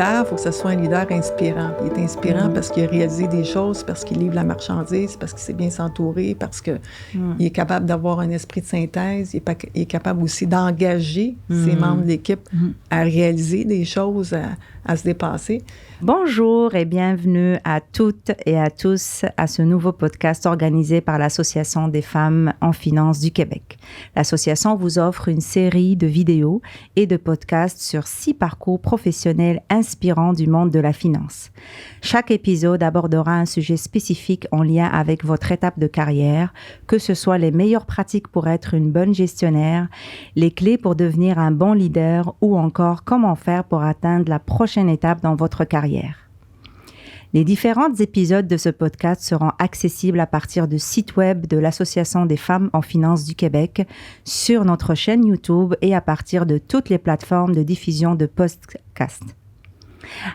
leader, il faut que ce soit un leader inspirant. Il est inspirant parce qu'il a réalisé des choses, parce qu'il livre la marchandise, parce qu'il sait bien s'entourer, parce qu'il est capable d'avoir un esprit de synthèse, il est capable aussi d'engager ses membres de l'équipe à réaliser des choses, à se dépasser. Bonjour et bienvenue à toutes et à tous à ce nouveau podcast organisé par l'Association des femmes en finance du Québec. L'association vous offre une série de vidéos et de podcasts sur 6 parcours professionnels inspirants du monde de la finance. Chaque épisode abordera un sujet spécifique en lien avec votre étape de carrière, que ce soit les meilleures pratiques pour être une bonne gestionnaire, les clés pour devenir un bon leader ou encore comment faire pour atteindre la prochaine étape dans votre carrière. Les différents épisodes de ce podcast seront accessibles à partir du site web de l'Association des femmes en finance du Québec, sur notre chaîne YouTube et à partir de toutes les plateformes de diffusion de podcasts.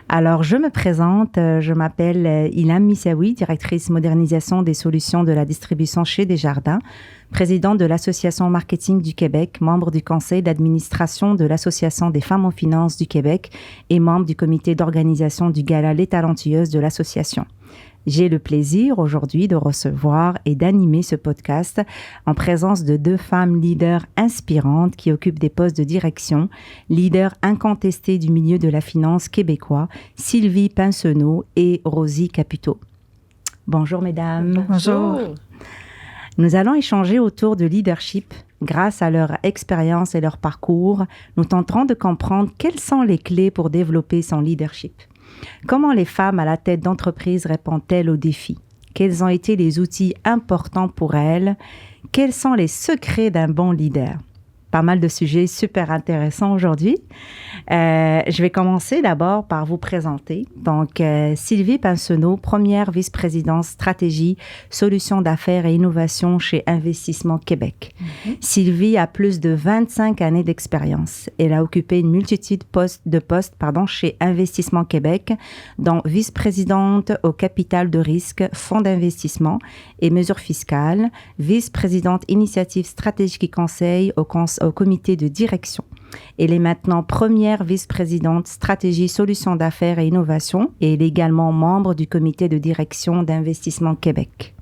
Alors, je me présente, je m'appelle Ilham Missaoui, directrice modernisation des solutions de la distribution chez Desjardins, présidente de l'Association marketing du Québec, membre du conseil d'administration de l'Association des femmes en finance du Québec et membre du comité d'organisation du gala Les Talentueuses de l'association. J'ai le plaisir aujourd'hui de recevoir et d'animer ce podcast en présence de 2 femmes leaders inspirantes qui occupent des postes de direction, leaders incontestés du milieu de la finance québécois, Sylvie Pinsonneau et Rosie Caputo. Bonjour mesdames. Bonjour. Nous allons échanger autour de leadership. Grâce à leur expérience et leur parcours, nous tenterons de comprendre quelles sont les clés pour développer son leadership. Comment les femmes à la tête d'entreprise répondent-elles aux défis? Quels ont été les outils importants pour elles? Quels sont les secrets d'un bon leader? Pas mal de sujets super intéressants aujourd'hui. Je vais commencer d'abord par vous présenter. Donc, Sylvie Pinsonneau, première vice-présidente stratégie, solutions d'affaires et innovation chez Investissement Québec. Sylvie a plus de 25 années d'expérience. Elle a occupé une multitude de postes chez Investissement Québec, dont vice-présidente au capital de risque, fonds d'investissement et mesures fiscales, vice-présidente initiative stratégique et conseil au comité de direction. Elle est maintenant première vice-présidente stratégie, solutions d'affaires et innovation et elle est également membre du comité de direction d'Investissement Québec.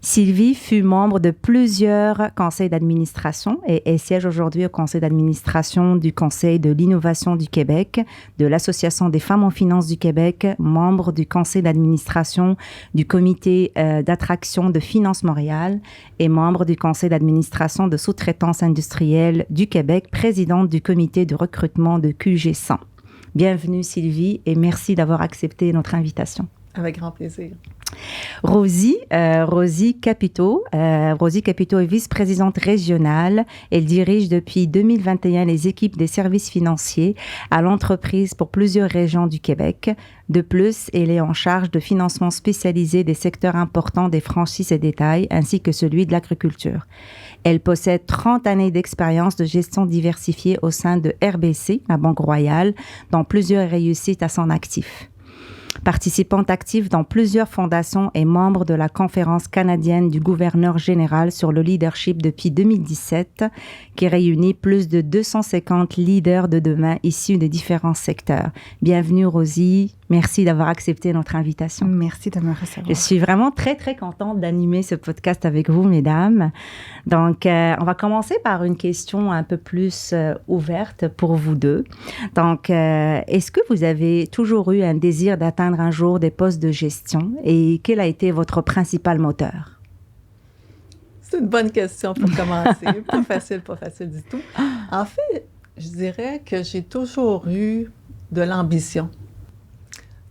Sylvie fut membre de plusieurs conseils d'administration et elle siège aujourd'hui au conseil d'administration du Conseil de l'innovation du Québec, de l'Association des femmes en finance du Québec, membre du conseil d'administration du comité d'attraction de Finance Montréal et membre du conseil d'administration de sous-traitance industrielle du Québec, présidente du comité de recrutement de QG100. Bienvenue Sylvie et merci d'avoir accepté notre invitation. Avec grand plaisir. Rosie Caputo. Rosie Caputo est vice-présidente régionale. Elle dirige depuis 2021 les équipes des services financiers à l'entreprise pour plusieurs régions du Québec. De plus, elle est en charge de financement spécialisé des secteurs importants des franchises et détails, ainsi que celui de l'agriculture. Elle possède 30 années d'expérience de gestion diversifiée au sein de RBC, la Banque Royale, dont plusieurs réussites à son actif. Participante active dans plusieurs fondations et membre de la Conférence canadienne du gouverneur général sur le leadership depuis 2017, qui réunit plus de 250 leaders de demain issus de différents secteurs. Bienvenue Rosie, merci d'avoir accepté notre invitation. Merci de me recevoir. Je suis vraiment très, très contente d'animer ce podcast avec vous, mesdames. Donc, on va commencer par une question un peu plus ouverte pour vous deux. Donc, est-ce que vous avez toujours eu un désir d'atteindre un jour des postes de gestion et quel a été votre principal moteur? C'est une bonne question pour commencer. Pas facile du tout. En fait, je dirais que j'ai toujours eu de l'ambition.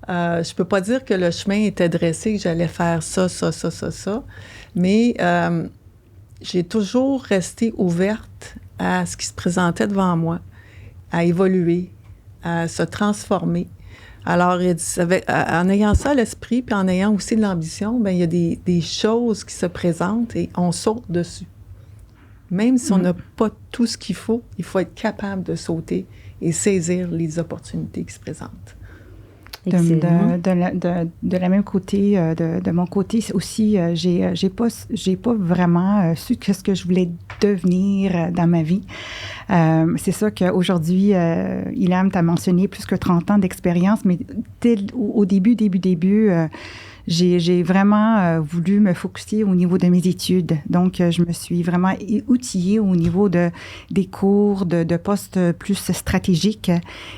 Je ne peux pas dire que le chemin était dressé, que j'allais faire ça, mais j'ai toujours resté ouverte à ce qui se présentait devant moi, à évoluer, à se transformer. Alors, en ayant ça à l'esprit, puis en ayant aussi de l'ambition, bien, il y a des choses qui se présentent et on saute dessus. Même si on n'a pas tout ce qu'il faut être capable de sauter et saisir les opportunités qui se présentent. De la même côté, de mon côté aussi, j'ai pas vraiment su ce que je voulais devenir dans ma vie. C'est ça qu'aujourd'hui, Ilham t'a mentionné plus que 30 ans d'expérience, mais au début, j'ai vraiment voulu me focusser au niveau de mes études. Donc, je me suis vraiment outillée au niveau des cours, de postes plus stratégiques.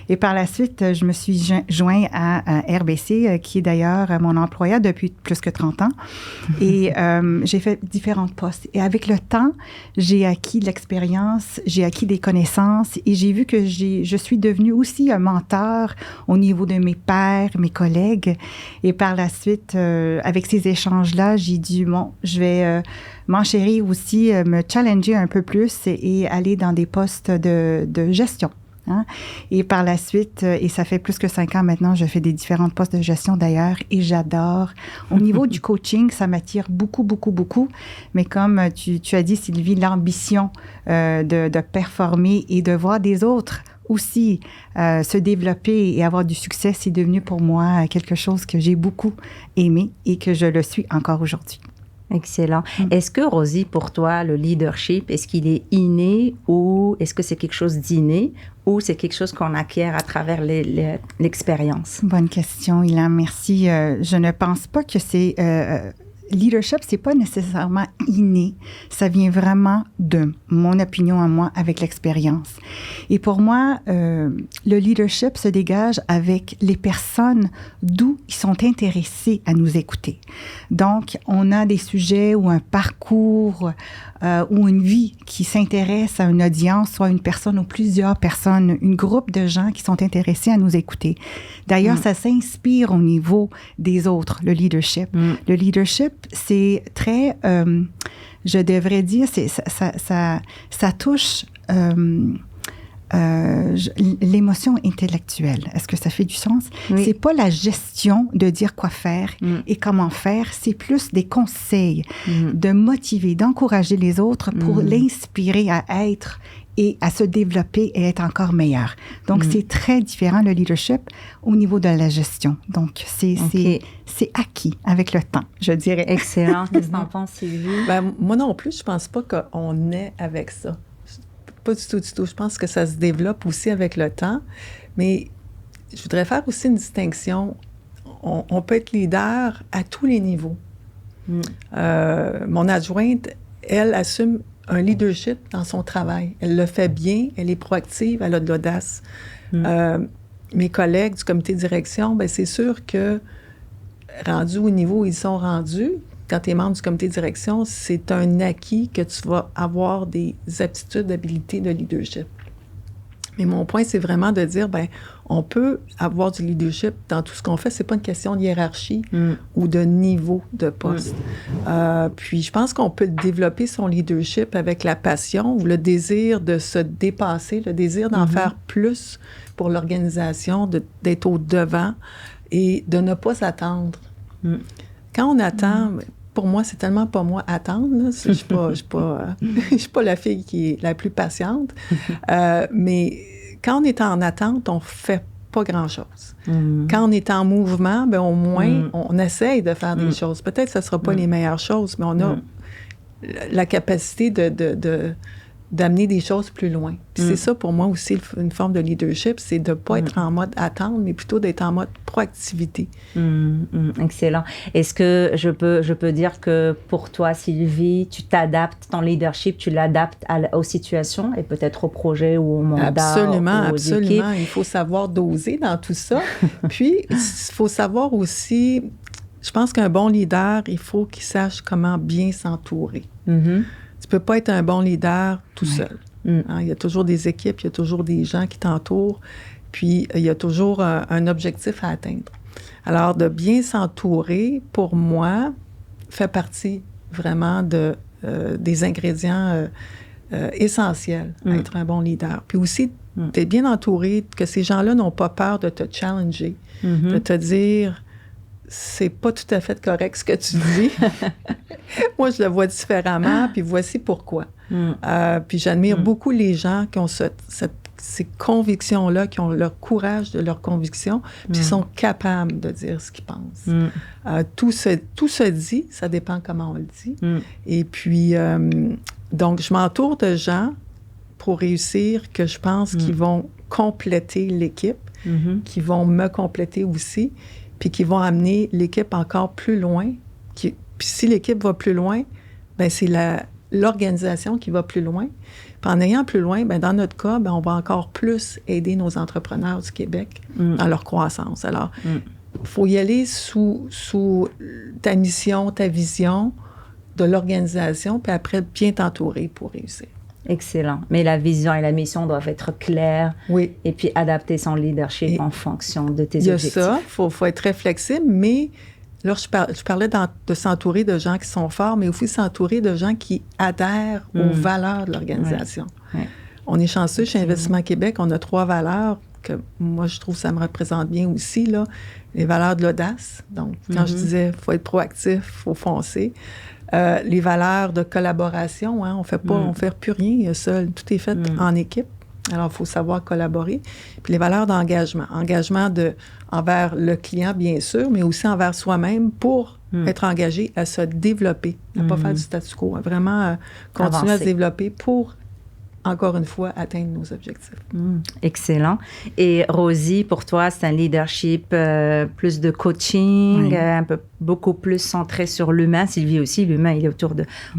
Et par la suite, je me suis joint à RBC, qui est d'ailleurs mon employeur depuis plus que 30 ans. Et j'ai fait différents postes. Et avec le temps, j'ai acquis de l'expérience, j'ai acquis des connaissances et j'ai vu que je suis devenue aussi un mentor au niveau de mes pairs, mes collègues. Et par la suite, avec ces échanges-là, j'ai dit, bon, je vais m'enchérir aussi, me challenger un peu plus et aller dans des postes de gestion. Hein? Et par la suite, et ça fait plus que 5 ans maintenant, je fais des différents postes de gestion d'ailleurs et j'adore. Au niveau du coaching, ça m'attire beaucoup, beaucoup, beaucoup. Mais comme tu as dit, Sylvie, l'ambition de performer et de voir des autres aussi se développer et avoir du succès, c'est devenu pour moi quelque chose que j'ai beaucoup aimé et que je le suis encore aujourd'hui. Excellent. Est-ce que, Rosie, pour toi, le leadership, est-ce qu'il est inné ou est-ce que c'est quelque chose d'inné ou c'est quelque chose qu'on acquiert à travers l'expérience? Bonne question, Ilham. Merci. Je ne pense pas que c'est... leadership, c'est pas nécessairement inné. Ça vient vraiment de mon opinion à moi avec l'expérience. Et pour moi, le leadership se dégage avec les personnes d'où ils sont intéressés à nous écouter. Donc, on a des sujets ou un parcours ou une vie qui s'intéresse à une audience, soit une personne ou plusieurs personnes, un groupe de gens qui sont intéressés à nous écouter. D'ailleurs, ça s'inspire au niveau des autres, le leadership. Le leadership, c'est très, je devrais dire, ça touche l'émotion intellectuelle. Est-ce que ça fait du sens? Oui. C'est pas la gestion de dire quoi faire et comment faire, c'est plus des conseils, de motiver, d'encourager les autres pour l'inspirer à être et à se développer et être encore meilleur. Donc, c'est très différent, le leadership, au niveau de la gestion. Donc, c'est acquis avec le temps, je dirais. Excellent. Qu'est-ce que tu en penses, Sylvie? Ben, moi non plus, je pense pas qu'on est avec ça. Pas du tout, du tout. Je pense que ça se développe aussi avec le temps. Mais je voudrais faire aussi une distinction. On peut être leader à tous les niveaux. Mon adjointe, elle assume un leadership dans son travail. Elle le fait bien, elle est proactive, elle a de l'audace. Mes collègues du comité de direction, bien, c'est sûr que rendus au niveau où ils sont rendus, quand tu es membre du comité de direction, c'est un acquis que tu vas avoir des aptitudes, d'habilités de leadership. Mais mon point, c'est vraiment de dire, bien, on peut avoir du leadership dans tout ce qu'on fait. C'est pas une question de hiérarchie ou de niveau de poste. Puis, je pense qu'on peut développer son leadership avec la passion ou le désir de se dépasser, le désir d'en faire plus pour l'organisation, d'être au devant et de ne pas attendre. Quand on attend... Pour moi, c'est tellement pas moi attendre. Là. Je suis pas la fille qui est la plus patiente. Mais quand on est en attente, on fait pas grand-chose. Quand on est en mouvement, bien, au moins, on essaye de faire des choses. Peut-être que ce ne sera pas les meilleures choses, mais on a la capacité d'amener des choses plus loin. Puis c'est ça, pour moi aussi, une forme de leadership, c'est de ne pas être en mode attendre, mais plutôt d'être en mode proactivité. Excellent. Est-ce que je peux dire que pour toi, Sylvie, tu t'adaptes, ton leadership, tu l'adaptes aux situations et peut-être au projet ou au mandat? Absolument, aux absolument. équipes? Il faut savoir doser dans tout ça. Puis, il faut savoir aussi, je pense qu'un bon leader, il faut qu'il sache comment bien s'entourer. Tu peux pas être un bon leader tout seul. Hein, il y a toujours des équipes, il y a toujours des gens qui t'entourent, puis il y a toujours un objectif à atteindre. Alors, de bien s'entourer, pour moi, fait partie vraiment des ingrédients essentiels à être un bon leader. Puis aussi, d'être bien entouré, que ces gens-là n'ont pas peur de te challenger, de te dire... c'est pas tout à fait correct ce que tu dis. Moi, je le vois différemment, puis voici pourquoi. Puis j'admire beaucoup les gens qui ont ces convictions-là, qui ont leur courage de leurs convictions, puis sont capables de dire ce qu'ils pensent. Tout se dit, ça dépend comment on le dit. Et puis, donc, je m'entoure de gens pour réussir que je pense qu'ils vont compléter l'équipe, qui vont me compléter aussi, puis qui vont amener l'équipe encore plus loin. Puis si l'équipe va plus loin, bien, c'est l'organisation qui va plus loin. Puis en ayant plus loin, bien, dans notre cas, bien, on va encore plus aider nos entrepreneurs du Québec dans leur croissance. Alors, il faut y aller sous ta mission, ta vision de l'organisation, puis après, bien t'entourer pour réussir. Excellent. Mais la vision et la mission doivent être claires. Oui. Et puis adapter son leadership en fonction de tes objectifs. Il y a ça, il faut être très flexible, mais là, je parlais de s'entourer de gens qui sont forts, mais aussi s'entourer de gens qui adhèrent aux valeurs de l'organisation. Ouais. On est chanceux chez Investissement Québec, on a 3 valeurs que moi, je trouve que ça me représente bien aussi, là. Les valeurs de l'audace. Donc, quand je disais, il faut être proactif, il faut foncer. Les valeurs de collaboration, hein, on fait plus rien seul, tout est fait en équipe. Alors, il faut savoir collaborer. Puis les valeurs d'engagement. Engagement envers le client, bien sûr, mais aussi envers soi-même pour être engagé à se développer, à ne pas faire du statu quo, à vraiment continuer à se développer pour, encore une fois, atteindre nos objectifs. Excellent. Et Rosie, pour toi, c'est un leadership plus de coaching, beaucoup plus centré sur l'humain. Sylvie aussi, l'humain, il est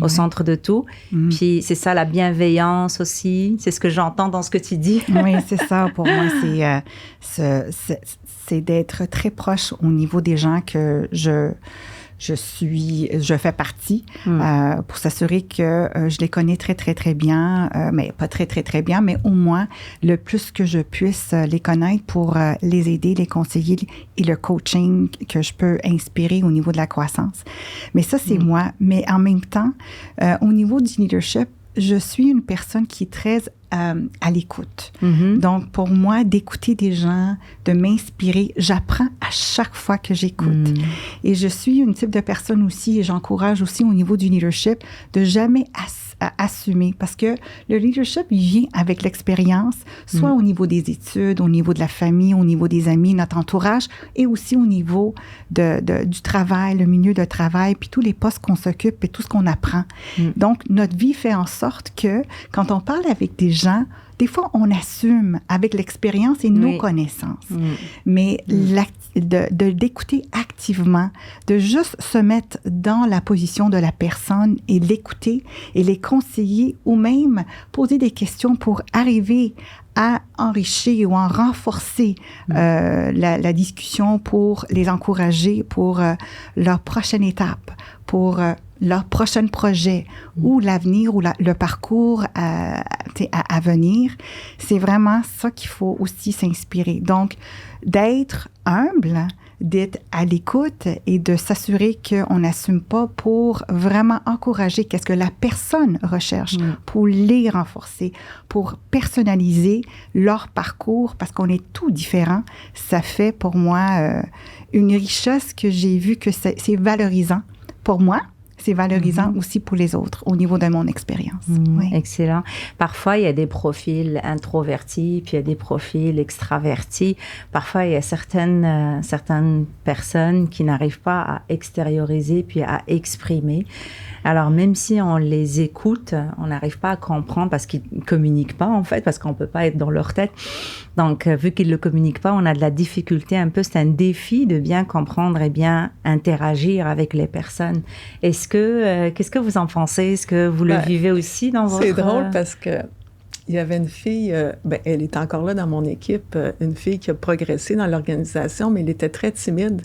au centre de tout. Puis c'est ça, la bienveillance aussi. C'est ce que j'entends dans ce que tu dis. Oui, c'est ça. Pour moi, c'est d'être très proche au niveau des gens que je fais partie pour s'assurer que je les connais très, très, très bien, mais pas très, très, très bien, mais au moins le plus que je puisse les connaître pour les aider, les conseiller et le coaching que je peux inspirer au niveau de la croissance. Mais ça, c'est moi. Mais en même temps, au niveau du leadership, je suis une personne qui est très à l'écoute. Donc, pour moi, d'écouter des gens, de m'inspirer, j'apprends à chaque fois que j'écoute. Et je suis une type de personne aussi, et j'encourage aussi au niveau du leadership, de jamais assumer, parce que le leadership, il vient avec l'expérience, soit au niveau des études, au niveau de la famille, au niveau des amis, notre entourage, et aussi au niveau du travail, le milieu de travail, puis tous les postes qu'on s'occupe et tout ce qu'on apprend. Donc, notre vie fait en sorte que, quand on parle avec des gens, des fois, on assume avec l'expérience et nos connaissances. Mais d'écouter activement, de juste se mettre dans la position de la personne et l'écouter et les conseiller ou même poser des questions pour arriver à enrichir ou à renforcer la discussion pour les encourager pour leur prochaine étape, pour leur prochain projet ou l'avenir ou le parcours à venir. C'est vraiment ça qu'il faut aussi s'inspirer. Donc, d'être humble, d'être à l'écoute et de s'assurer qu'on n'assume pas pour vraiment encourager qu'est-ce que la personne recherche, pour les renforcer, pour personnaliser leur parcours, parce qu'on est tout différent. Ça fait pour moi une richesse que j'ai vue que c'est valorisant pour moi. C'est valorisant aussi pour les autres au niveau de mon expérience. Oui. Excellent. Parfois, il y a des profils introvertis, puis il y a des profils extravertis. Parfois, il y a certaines personnes qui n'arrivent pas à extérioriser puis à exprimer. Alors, même si on les écoute, on n'arrive pas à comprendre parce qu'ils ne communiquent pas, en fait, parce qu'on ne peut pas être dans leur tête. Donc, vu qu'ils ne le communiquent pas, on a de la difficulté un peu. C'est un défi de bien comprendre et bien interagir avec les personnes. Qu'est-ce que vous en pensez? Est-ce que vous le vivez aussi dans votre... C'est drôle parce que il y avait une fille, elle est encore là dans mon équipe, une fille qui a progressé dans l'organisation, mais elle était très timide.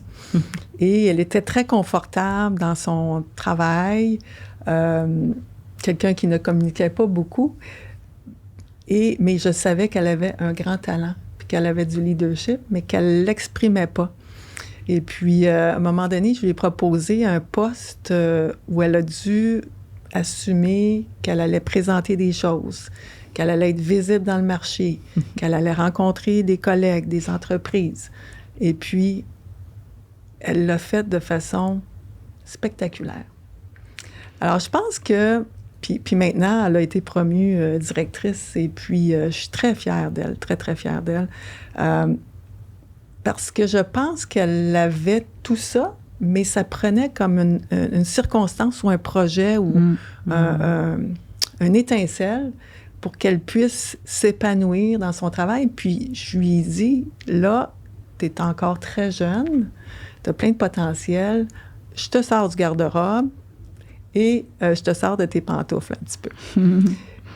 Et elle était très confortable dans son travail, quelqu'un qui ne communiquait pas beaucoup. Mais je savais qu'elle avait un grand talent, puis qu'elle avait du leadership, mais qu'elle ne l'exprimait pas. Et puis, à un moment donné, je lui ai proposé un poste où elle a dû assumer qu'elle allait présenter des choses, qu'elle allait être visible dans le marché, qu'elle allait rencontrer des collègues, des entreprises. Et puis, elle l'a fait de façon spectaculaire. Alors, je pense que... puis maintenant, elle a été promue directrice et puis je suis très fière d'elle, très, très fière d'elle. Parce que je pense qu'elle avait tout ça, mais ça prenait comme une circonstance ou un projet ou une étincelle pour qu'elle puisse s'épanouir dans son travail. Puis je lui ai dit, là, tu es encore très jeune, tu as plein de potentiel, je te sors du garde-robe et je te sors de tes pantoufles un petit peu.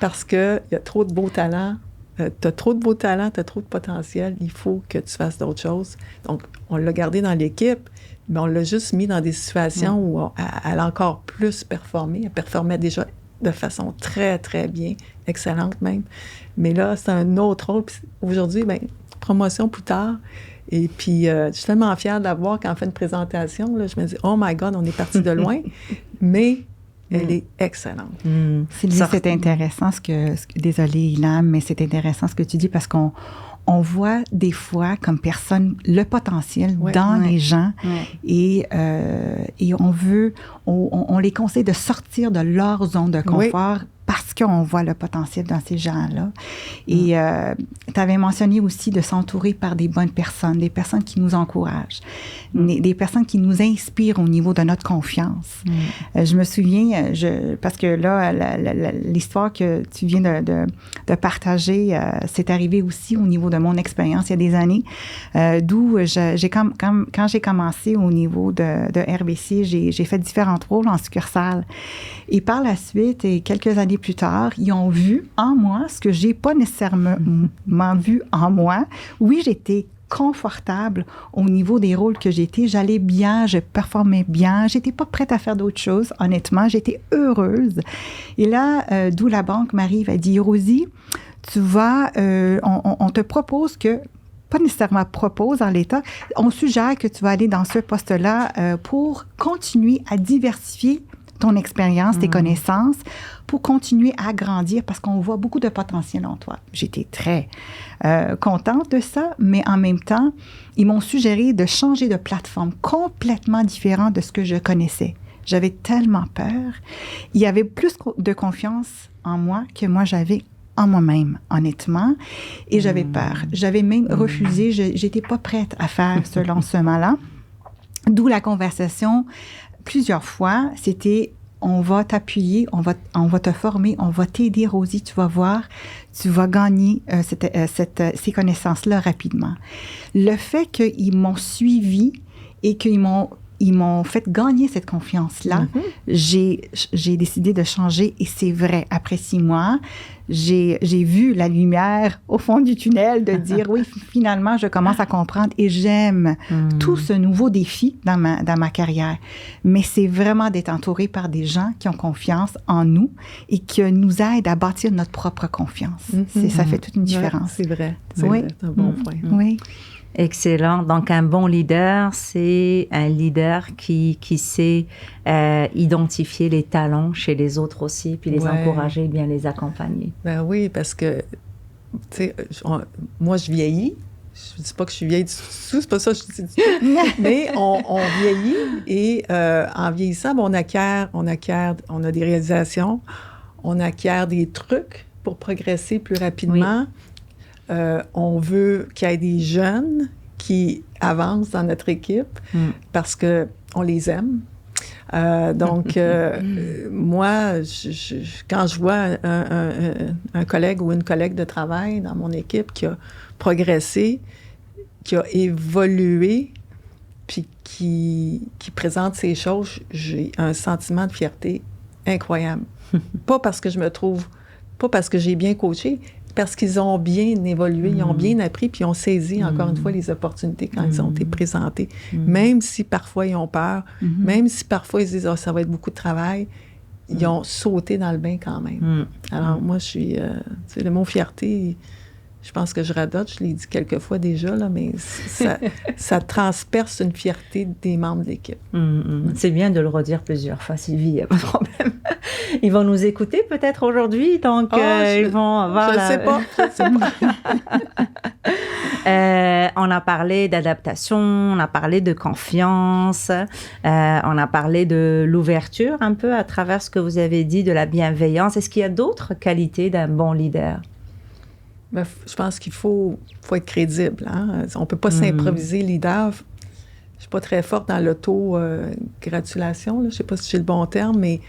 Parce qu'il y a trop de beaux talents, tu as trop de beaux talents, tu as trop de potentiel, il faut que tu fasses d'autres choses. Donc, on l'a gardé dans l'équipe, mais on l'a juste mis dans des situations où elle a encore plus performé. Elle performait déjà de façon très, très bien, excellente même. Mais là, c'est un autre rôle. Puis aujourd'hui, bien, promotion plus tard. Et puis, je suis tellement fière de la voir quand on fait une présentation. Là, je me dis, oh my God, on est parti de loin. Mais elle est excellente. Sylvie, c'est intéressant désolée, Ilham, mais c'est intéressant ce que tu dis parce qu'on voit des fois comme personne le potentiel dans les gens et on les conseille de sortir de leur zone de confort parce qu'on voit le potentiel dans ces gens-là. Et tu avais mentionné aussi de s'entourer par des bonnes personnes, des personnes qui nous encouragent, des personnes qui nous inspirent au niveau de notre confiance. Je me souviens, parce que là, l'histoire que tu viens de partager, c'est arrivé aussi au niveau de mon expérience il y a des années, d'où quand j'ai commencé au niveau de RBC, j'ai fait différents rôles en succursale. Et par la suite, et quelques années plus tard, ils ont vu en moi ce que j'ai pas nécessairement vu en moi. Oui, j'étais confortable au niveau des rôles que j'étais. J'allais bien, je performais bien. J'étais pas prête à faire d'autres choses, honnêtement. J'étais heureuse. Et là, d'où la banque m'arrive, elle dit, Rosie, tu vas, on te propose que pas nécessairement propose en l'état, on suggère que tu vas aller dans ce poste-là pour continuer à diversifier ton expérience, tes connaissances, pour continuer à grandir parce qu'on voit beaucoup de potentiel en toi. J'étais très contente de ça, mais en même temps, ils m'ont suggéré de changer de plateforme complètement différente de ce que je connaissais. J'avais tellement peur. Il y avait plus de confiance en moi que moi j'avais en moi-même, honnêtement. Et j'avais peur. J'avais même refusé. J'étais pas prête à faire ce lancement-là. D'où la conversation plusieurs fois, c'était on va t'appuyer, on va te former, on va t'aider, Rosie, tu vas voir, tu vas gagner ces connaissances-là rapidement. Le fait qu'ils m'ont suivi et qu'ils m'ont fait gagner cette confiance-là, j'ai décidé de changer et c'est vrai, après 6 mois, j'ai vu la lumière au fond du tunnel de dire oui, finalement, je commence à comprendre et j'aime tout ce nouveau défi dans ma carrière. Mais c'est vraiment d'être entouré par des gens qui ont confiance en nous et qui nous aident à bâtir notre propre confiance. Ça fait toute une différence. C'est vrai, c'est un bon point. Oui. Excellent. Donc, un bon leader, c'est un leader qui sait identifier les talents chez les autres aussi, puis les encourager, bien les accompagner. Ben oui, parce que, tu sais, moi, je vieillis. Je ne dis pas que je suis vieille du tout, c'est pas ça que je dis du tout. Mais on vieillit et en vieillissant, on a des réalisations, on acquiert des trucs pour progresser plus rapidement. Oui. On veut qu'il y ait des jeunes qui avancent dans notre équipe parce qu'on les aime. Donc, moi, quand je vois un collègue ou une collègue de travail dans mon équipe qui a progressé, qui a évolué, puis qui présente ces choses, j'ai un sentiment de fierté incroyable. Pas parce que j'ai bien coaché, parce qu'ils ont bien évolué, ils ont bien appris, puis ils ont saisi, encore une fois, les opportunités quand ils ont été présentés. Même si parfois ils ont peur, même si parfois ils se disent « oh, ça va être beaucoup de travail », ils ont sauté dans le bain quand même. Alors moi, je suis... tu sais, le mot « fierté », je pense que je radote, je l'ai dit quelques fois déjà, là, mais ça transperce une fierté des membres de l'équipe. C'est bien de le redire plusieurs fois, Sylvie, il n'y a pas de problème. Ils vont nous écouter peut-être aujourd'hui, donc ils vont avoir... Je ne sais pas. On a parlé d'adaptation, on a parlé de confiance, on a parlé de l'ouverture un peu à travers ce que vous avez dit, de la bienveillance. Est-ce qu'il y a d'autres qualités d'un bon leader? Ben, je pense qu'il faut être crédible. Hein? On ne peut pas s'improviser leader. Je ne suis pas très forte dans l'auto-gratulation. Je ne sais pas si c'est le bon terme, mais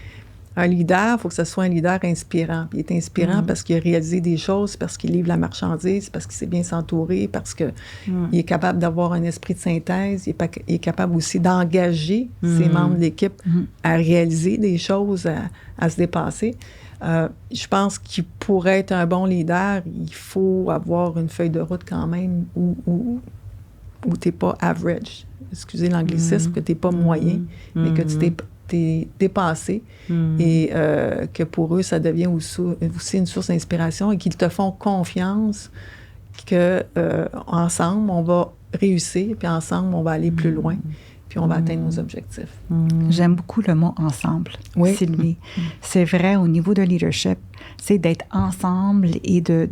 un leader, il faut que ce soit un leader inspirant. Puis il est inspirant parce qu'il a réalisé des choses, parce qu'il livre la marchandise, parce qu'il sait bien s'entourer, parce qu'il est capable d'avoir un esprit de synthèse, il est capable aussi d'engager ses membres de l'équipe à réaliser des choses, à se dépasser. Je pense qu'il pourrait être un bon leader, il faut avoir une feuille de route quand même où tu n'es pas average. Excusez l'anglicisme, que tu n'es pas moyen, mais que tu t'es dépassé et que pour eux, ça devient aussi une source d'inspiration et qu'ils te font confiance qu'ensemble, on va réussir, puis ensemble, on va aller plus loin, puis on va atteindre nos objectifs. J'aime beaucoup le mot « ensemble », oui. Sylvie. C'est vrai, au niveau de leadership, c'est d'être ensemble et de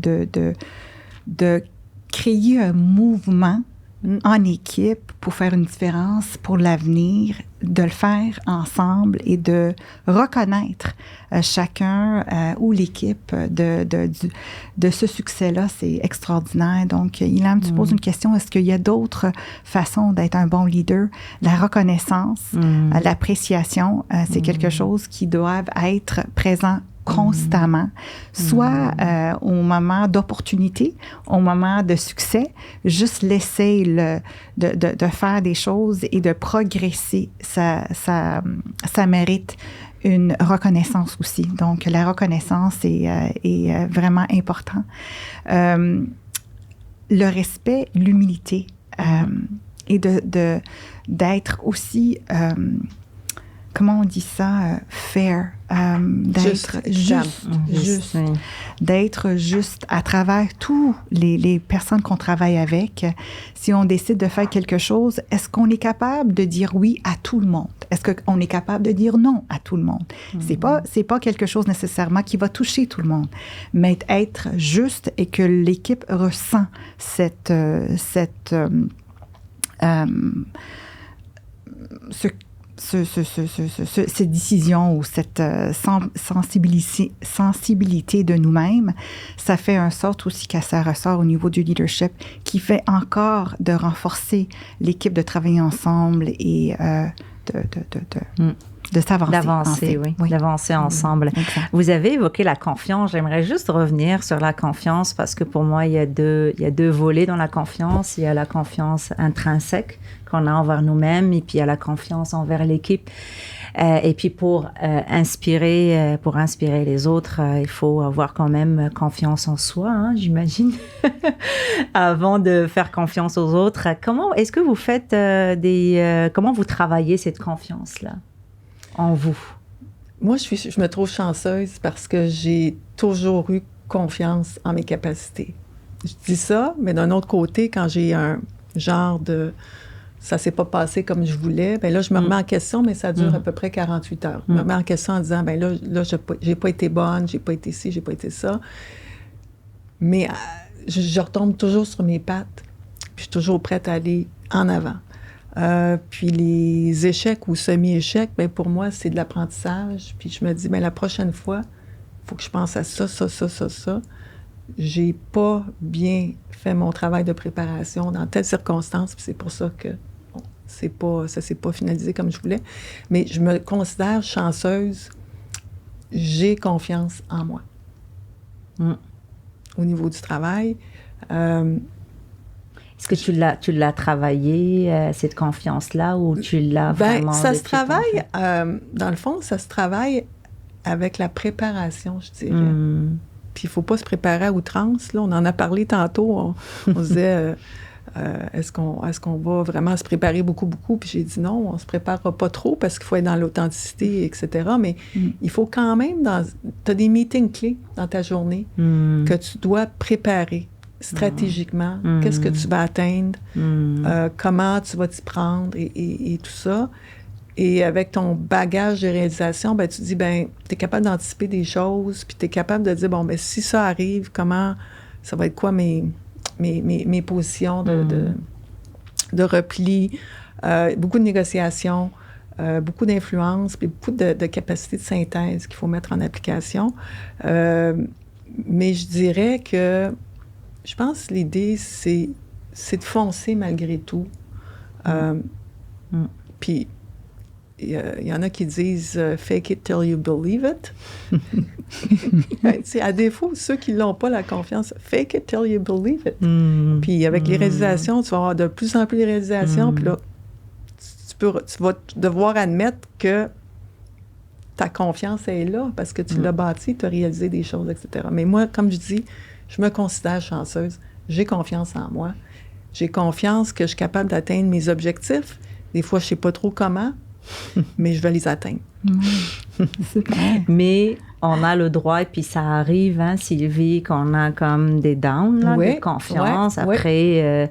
créer un mouvement en équipe pour faire une différence pour l'avenir, de le faire ensemble et de reconnaître chacun ou l'équipe de ce succès-là. C'est extraordinaire. Donc, Ilham, tu poses une question. Est-ce qu'il y a d'autres façons d'être un bon leader? La reconnaissance, l'appréciation, c'est quelque chose qui doit être présent constamment, soit au moment d'opportunité, au moment de succès, juste laisser de faire des choses et de progresser, ça mérite une reconnaissance aussi. Donc, la reconnaissance est vraiment important. Le respect, l'humilité et d'être aussi... comment on dit ça? Fair. D'être juste. D'être juste à travers tous les personnes qu'on travaille avec. Si on décide de faire quelque chose, est-ce qu'on est capable de dire oui à tout le monde? Est-ce qu'on est capable de dire non à tout le monde? C'est pas quelque chose nécessairement qui va toucher tout le monde, mais être juste et que l'équipe ressent ces décisions ou cette sensibilité de nous-mêmes, ça fait en sorte aussi que ça ressort au niveau du leadership qui fait encore de renforcer l'équipe, de travailler ensemble et de s'avancer. D'avancer, oui. D'avancer ensemble. Exact. Vous avez évoqué la confiance. J'aimerais juste revenir sur la confiance parce que pour moi, il y a deux volets dans la confiance. Il y a la confiance intrinsèque qu'on a envers nous-mêmes et puis il y a la confiance envers l'équipe. Et puis pour inspirer les autres, il faut avoir quand même confiance en soi, hein, j'imagine, avant de faire confiance aux autres. Est-ce que vous faites comment vous travaillez cette confiance-là en vous? Moi, je me trouve chanceuse parce que j'ai toujours eu confiance en mes capacités. Je dis ça, mais d'un autre côté, quand j'ai un genre de... ça s'est pas passé comme je voulais, bien là, je me remets en question, mais ça dure à peu près 48 heures. Je me remets en question en disant, bien là j'ai pas été bonne, j'ai pas été ci, j'ai pas été ça. Mais je retombe toujours sur mes pattes, puis je suis toujours prête à aller en avant. Puis les échecs ou semi-échecs, bien pour moi, c'est de l'apprentissage. Puis je me dis, bien la prochaine fois, il faut que je pense à ça. J'ai pas bien fait mon travail de préparation dans telle circonstance, puis c'est pour ça que ça s'est pas finalisé comme je voulais. Mais je me considère chanceuse. J'ai confiance en moi. Au niveau du travail. Est-ce que tu l'as travaillé, cette confiance-là, ou tu l'as vraiment... Ça se travaille, dans le fond, ça se travaille avec la préparation, je dirais. Puis il ne faut pas se préparer à outrance. Là, on en a parlé tantôt. On disait, est-ce qu'on va vraiment se préparer beaucoup? Puis j'ai dit non, on ne se préparera pas trop parce qu'il faut être dans l'authenticité, etc. Mais il faut quand même... Tu as des meetings clés dans ta journée que tu dois préparer stratégiquement. Qu'est-ce que tu vas atteindre? Comment tu vas t'y prendre et tout ça. Et avec ton bagage de réalisation, ben, tu te dis, ben, tu es capable d'anticiper des choses, puis tu es capable de dire, bon, ben, si ça arrive, comment, ça va être quoi mes mes positions de repli, beaucoup de négociations, beaucoup d'influence, puis beaucoup de capacité de synthèse qu'il faut mettre en application. Mais je dirais que je pense que l'idée, c'est de foncer malgré tout. Puis, il y en a qui disent « fake it till you believe it ». À défaut, ceux qui n'ont pas la confiance, « fake it till you believe it ». Puis, avec les réalisations, tu vas avoir de plus en plus de réalisations, puis là, tu vas devoir admettre que ta confiance est là parce que tu l'as bâti, tu as réalisé des choses, etc. Mais moi, comme je dis, je me considère chanceuse. J'ai confiance en moi. J'ai confiance que je suis capable d'atteindre mes objectifs. Des fois, je ne sais pas trop comment, mais je vais les atteindre. Mais on a le droit, et puis ça arrive, hein, Sylvie, qu'on a comme des downs, là, de confiance après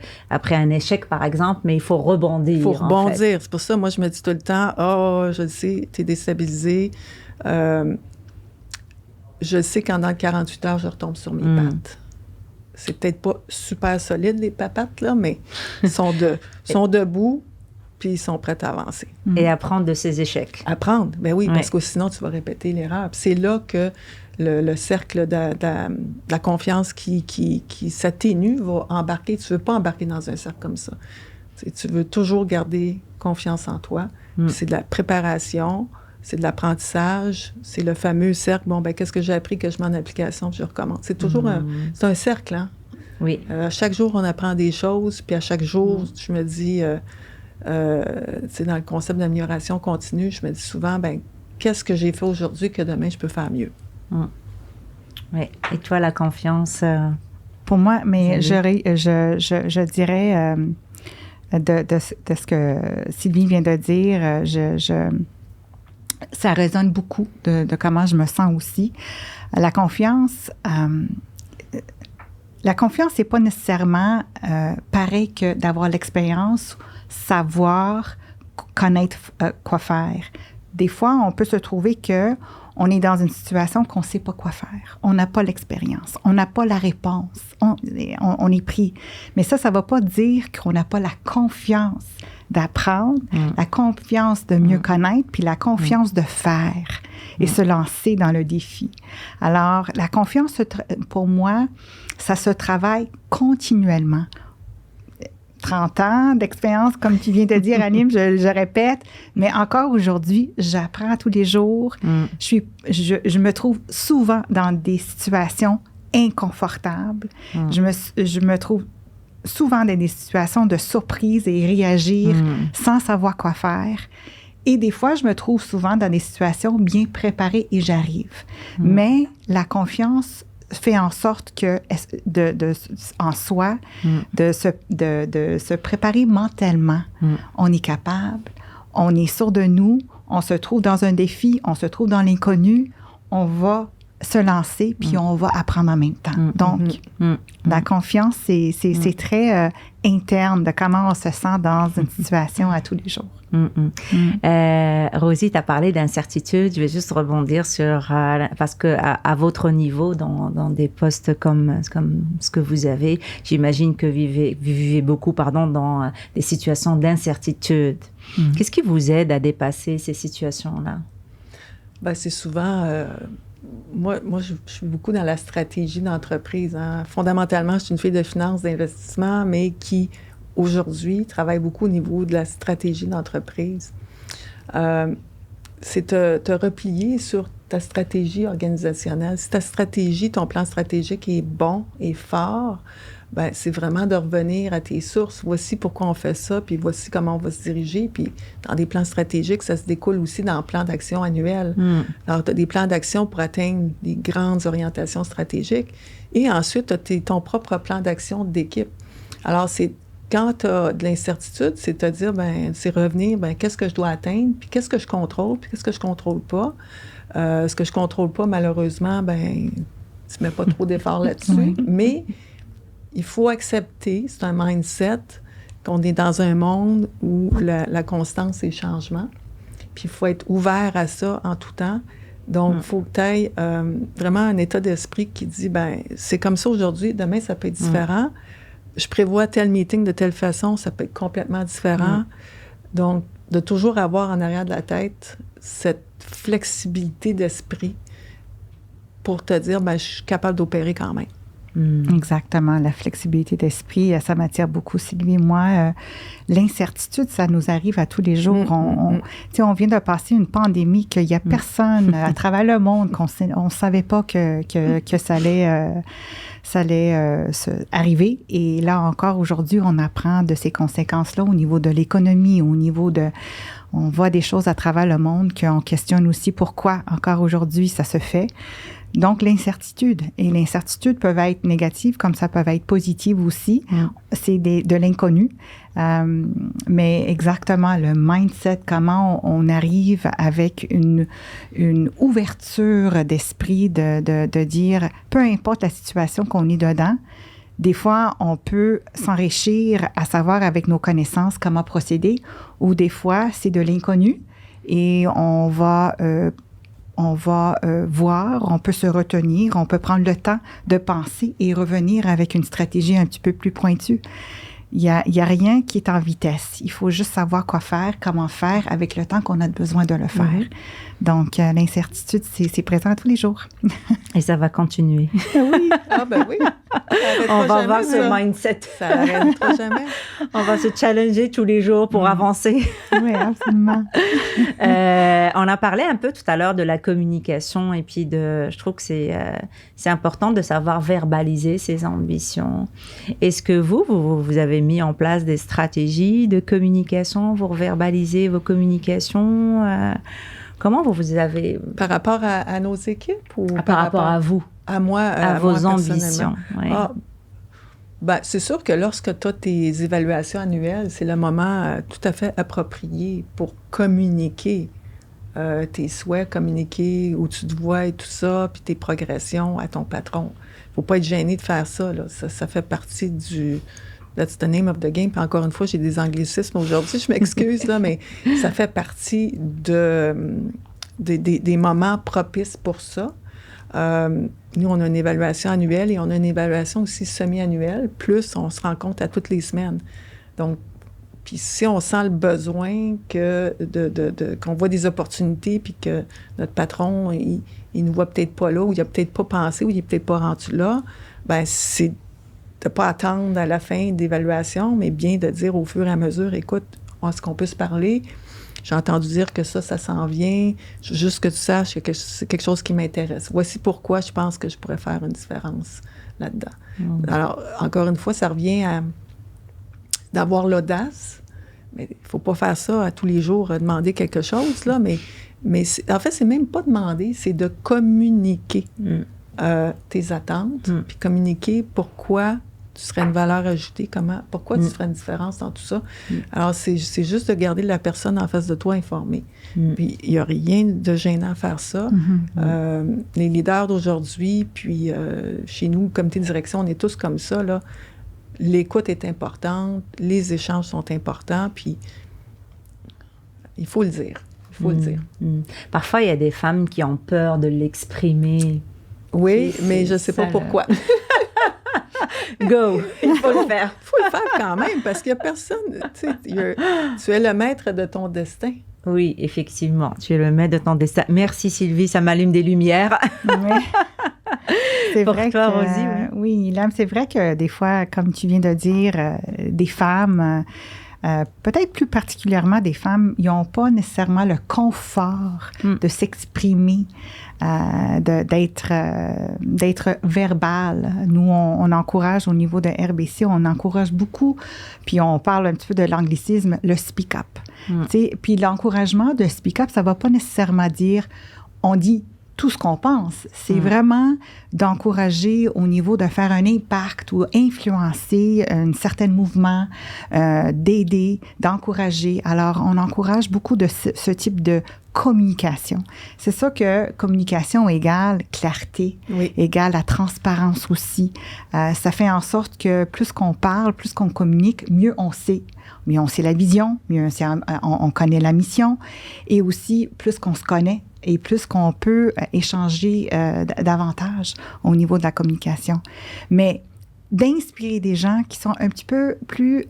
un échec, par exemple, mais il faut rebondir. Il faut rebondir. En fait. C'est pour ça, moi, je me dis tout le temps, je le sais, tu es déstabilisé. Je sais qu'en dans 48 heures, je retombe sur mes pattes. C'est peut-être pas super solide, les papates, là, mais ils sont debout, puis ils sont prêts à avancer. Et apprendre de ses échecs. Apprendre, bien oui, parce que sinon, tu vas répéter l'erreur. Puis c'est là que le cercle de la confiance qui s'atténue va embarquer. Tu ne veux pas embarquer dans un cercle comme ça. Tu veux toujours garder confiance en toi. Puis c'est de la préparation, c'est de l'apprentissage, c'est le fameux cercle. Bon, ben qu'est-ce que j'ai appris, que je mets en application, puis je recommence. C'est toujours c'est un cercle, hein? Oui. Chaque jour, on apprend des choses, puis à chaque jour, je me dis... dans le concept d'amélioration continue, je me dis souvent, ben qu'est-ce que j'ai fait aujourd'hui que demain, je peux faire mieux? Oui. Et toi, la confiance? Pour moi, mais je dirais, de ce que Sylvie vient de dire, ça résonne beaucoup de comment je me sens aussi. La confiance, c'est pas nécessairement pareil que d'avoir l'expérience, savoir, connaître quoi faire. Des fois, on peut se trouver que on est dans une situation qu'on ne sait pas quoi faire. On n'a pas l'expérience. On n'a pas la réponse. On est pris. Mais ça ne va pas dire qu'on n'a pas la confiance d'apprendre, la confiance de mieux connaître, puis la confiance de faire et se lancer dans le défi. Alors, la confiance, pour moi, ça se travaille continuellement. 30 ans d'expérience, comme tu viens de dire, Anime, je répète, mais encore aujourd'hui, j'apprends tous les jours. Je me trouve souvent dans des situations inconfortables. Je me trouve souvent dans des situations de surprise et réagir sans savoir quoi faire. Et des fois, je me trouve souvent dans des situations bien préparées et j'arrive. Mais la confiance fait en sorte que en soi, de se préparer mentalement. On est capable, on est sûr de nous, on se trouve dans un défi, on se trouve dans l'inconnu, on va se lancer, puis on va apprendre en même temps. Donc, la confiance, c'est très interne de comment on se sent dans une situation à tous les jours. Rosie, tu as parlé d'incertitude. Je vais juste rebondir sur... parce que à votre niveau, dans des postes comme ce que vous avez, j'imagine que vous vivez beaucoup dans des situations d'incertitude. Qu'est-ce qui vous aide à dépasser ces situations-là? Ben, c'est souvent... Moi, je suis beaucoup dans la stratégie d'entreprise. Hein. Fondamentalement, je suis une fille de finance, d'investissement, mais qui... aujourd'hui, travaille beaucoup au niveau de la stratégie d'entreprise. C'est te replier sur ta stratégie organisationnelle. Si ta stratégie, ton plan stratégique est bon et fort, ben c'est vraiment de revenir à tes sources. Voici pourquoi on fait ça, puis voici comment on va se diriger. Puis dans des plans stratégiques, ça se découle aussi dans le plan d'action annuel. Alors, tu as des plans d'action pour atteindre des grandes orientations stratégiques. Et ensuite, tu as ton propre plan d'action d'équipe. Alors, quand tu as de l'incertitude, c'est à dire, c'est revenir, qu'est-ce que je dois atteindre, puis qu'est-ce que je contrôle, puis qu'est-ce que je contrôle pas. Ce que je contrôle pas, malheureusement, tu mets pas trop d'efforts là-dessus. Mais il faut accepter, c'est un mindset, qu'on est dans un monde où la constance, c'est le changement. Puis il faut être ouvert à ça en tout temps. Donc, il faut que tu aies vraiment un état d'esprit qui dit, c'est comme ça aujourd'hui, demain, ça peut être différent. je prévois tel meeting de telle façon, ça peut être complètement différent. Donc, de toujours avoir en arrière de la tête cette flexibilité d'esprit pour te dire, je suis capable d'opérer quand même. Exactement, la flexibilité d'esprit, ça m'attire beaucoup, Sylvie. Moi, l'incertitude, ça nous arrive à tous les jours. On vient de passer une pandémie qu'il n'y a personne à travers le monde on ne savait pas que ça allait arriver. Et là encore, aujourd'hui, on apprend de ces conséquences-là au niveau de l'économie, au niveau de... On voit des choses à travers le monde qu'on questionne aussi pourquoi encore aujourd'hui ça se fait. Donc, l'incertitude. Et l'incertitude peuvent être négatives comme ça peuvent être positives aussi. C'est de l'inconnu. Mais exactement, le mindset, comment on arrive avec une ouverture d'esprit de dire, peu importe la situation qu'on est dedans, des fois, on peut s'enrichir à savoir avec nos connaissances comment procéder, ou des fois, c'est de l'inconnu et on va voir, on peut se retenir, on peut prendre le temps de penser et revenir avec une stratégie un petit peu plus pointue. Il y a rien qui est en vitesse. Il faut juste savoir quoi faire, comment faire avec le temps qu'on a besoin de le faire. Donc, l'incertitude, c'est présent tous les jours. Et ça va continuer. Oui. Ah ben oui. On va avoir ce mindset. Ça n'arrêtera jamais. On va se challenger tous les jours pour avancer. Oui, absolument. On a parlé un peu tout à l'heure de la communication et puis je trouve que c'est important de savoir verbaliser ses ambitions. Est-ce que vous avez mis en place des stratégies de communication? Vous verbalisez vos communications? Comment vous avez... Par rapport à nos équipes ou par rapport à vous? À moi, à vos ambitions. Oui. C'est sûr que lorsque tu as tes évaluations annuelles, c'est le moment tout à fait approprié pour communiquer tes souhaits, communiquer où tu te vois et tout ça, puis tes progressions à ton patron. Il ne faut pas être gêné de faire ça, là. Ça fait partie du... That's the name of the game. Puis encore une fois, j'ai des anglicismes aujourd'hui, je m'excuse, là, mais ça fait partie des moments propices pour ça. Nous, on a une évaluation annuelle et on a une évaluation aussi semi-annuelle, plus on se rencontre à toutes les semaines. Donc, puis si on sent le besoin qu'on voit des opportunités puis que notre patron, il nous voit peut-être pas là, ou il a peut-être pas pensé, ou il est peut-être pas rendu là, bien, c'est de ne pas attendre à la fin d'évaluation, mais bien de dire au fur et à mesure, écoute, est-ce qu'on peut se parler? J'ai entendu dire que ça s'en vient. Juste que tu saches que c'est quelque chose qui m'intéresse. Voici pourquoi je pense que je pourrais faire une différence là-dedans. Alors, encore une fois, ça revient à d'avoir l'audace. Mais il ne faut pas faire ça à tous les jours, demander quelque chose, là. Mais en fait, c'est même pas demander, c'est de communiquer tes attentes, puis communiquer pourquoi tu serais une valeur ajoutée, pourquoi tu ferais une différence dans tout ça. Alors, c'est juste de garder la personne en face de toi informée. Puis, il n'y a rien de gênant à faire ça. Les leaders d'aujourd'hui, puis chez nous, comité de direction, on est tous comme ça, là. L'écoute est importante, les échanges sont importants, puis il faut le dire. Il faut le dire. Parfois, il y a des femmes qui ont peur de l'exprimer. Oui, mais je ne sais pas pourquoi. Go! Il faut le faire. Il faut le faire quand même, parce qu'il n'y a personne. Tu es le maître de ton destin. Oui, effectivement. Tu es le maître de ton destin. Merci, Sylvie. Ça m'allume des lumières. Oui. C'est pour vrai toi, que, Rosie, oui, Ilham, c'est vrai que des fois, comme tu viens de dire, des femmes, peut-être plus particulièrement des femmes, ils n'ont pas nécessairement le confort de s'exprimer, d'être verbal. Nous, on encourage au niveau de RBC, on encourage beaucoup, puis on parle un petit peu de l'anglicisme, le speak-up. Puis l'encouragement de speak-up, ça ne va pas nécessairement dire, on dit tout ce qu'on pense. C'est vraiment d'encourager au niveau de faire un impact ou influencer un certain mouvement, d'aider, d'encourager. Alors, on encourage beaucoup de ce type de communication. C'est ça que communication égale clarté, égale la transparence aussi. Ça fait en sorte que plus qu'on parle, plus qu'on communique, mieux on sait. Mieux on sait la vision, mieux on connaît la mission, et aussi plus qu'on se connaît et plus qu'on peut échanger davantage au niveau de la communication. Mais d'inspirer des gens qui sont un petit peu plus...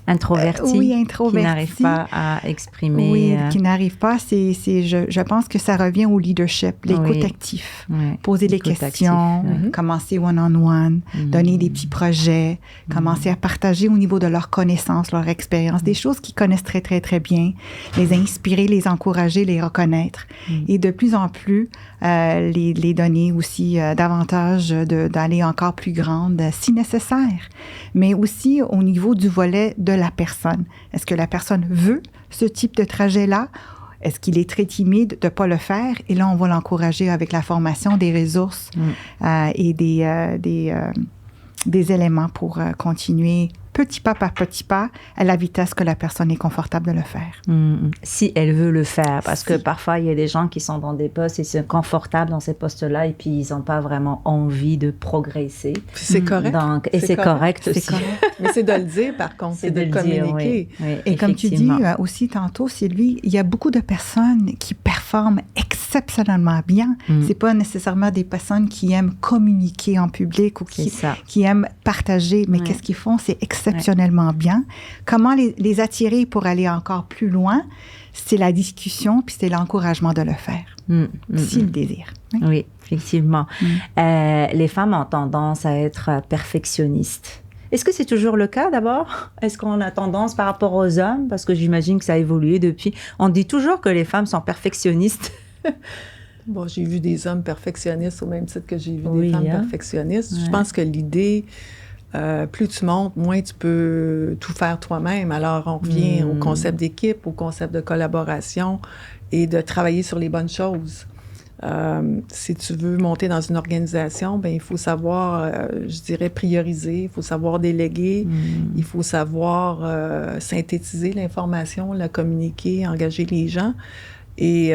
introvertis, oui, introvertis, qui n'arrivent pas à exprimer. Oui, qui n'arrivent pas. Je pense que ça revient au leadership, l'écoute active. Oui. Poser des questions, commencer one-on-one, donner des petits projets, commencer à partager au niveau de leurs connaissances, leur expérience, des choses qu'ils connaissent très, très, très bien, les inspirer, les encourager, les reconnaître. Et de plus en plus, les donner aussi davantage d'aller encore plus grande si nécessaire. Mais aussi au niveau du volet de la personne. Est-ce que la personne veut ce type de trajet-là? Est-ce qu'il est très timide de ne pas le faire? Et là, on va l'encourager avec la formation, des ressources et des éléments pour continuer petit pas par petit pas à la vitesse que la personne est confortable de le faire. Si elle veut le faire, parce que parfois, il y a des gens qui sont dans des postes et sont confortables dans ces postes-là et puis ils n'ont pas vraiment envie de progresser. Puis c'est correct. Donc, et c'est correct aussi. Correct. Mais c'est de le dire, par contre, c'est de le communiquer. Dire, oui, et comme tu dis aussi tantôt, Sylvie, il y a beaucoup de personnes qui performent exceptionnellement bien. C'est pas nécessairement des personnes qui aiment communiquer en public ou qui aiment partager, mais qu'est-ce qu'ils font? C'est exceptionnellement bien. Comment les attirer pour aller encore plus loin? C'est la discussion, puis c'est l'encouragement de le faire, s'ils le désirent. Oui, effectivement. Les femmes ont tendance à être perfectionnistes. Est-ce que c'est toujours le cas d'abord? Est-ce qu'on a tendance par rapport aux hommes? Parce que j'imagine que ça a évolué depuis. On dit toujours que les femmes sont perfectionnistes. Bon, j'ai vu des hommes perfectionnistes au même titre que j'ai vu des femmes perfectionnistes. Je pense que l'idée, plus tu montes, moins tu peux tout faire toi-même. Alors, on revient au concept d'équipe, au concept de collaboration et de travailler sur les bonnes choses. Si tu veux monter dans une organisation, bien, il faut savoir, je dirais, prioriser, il faut savoir déléguer, il faut savoir synthétiser l'information, la communiquer, engager les gens. Et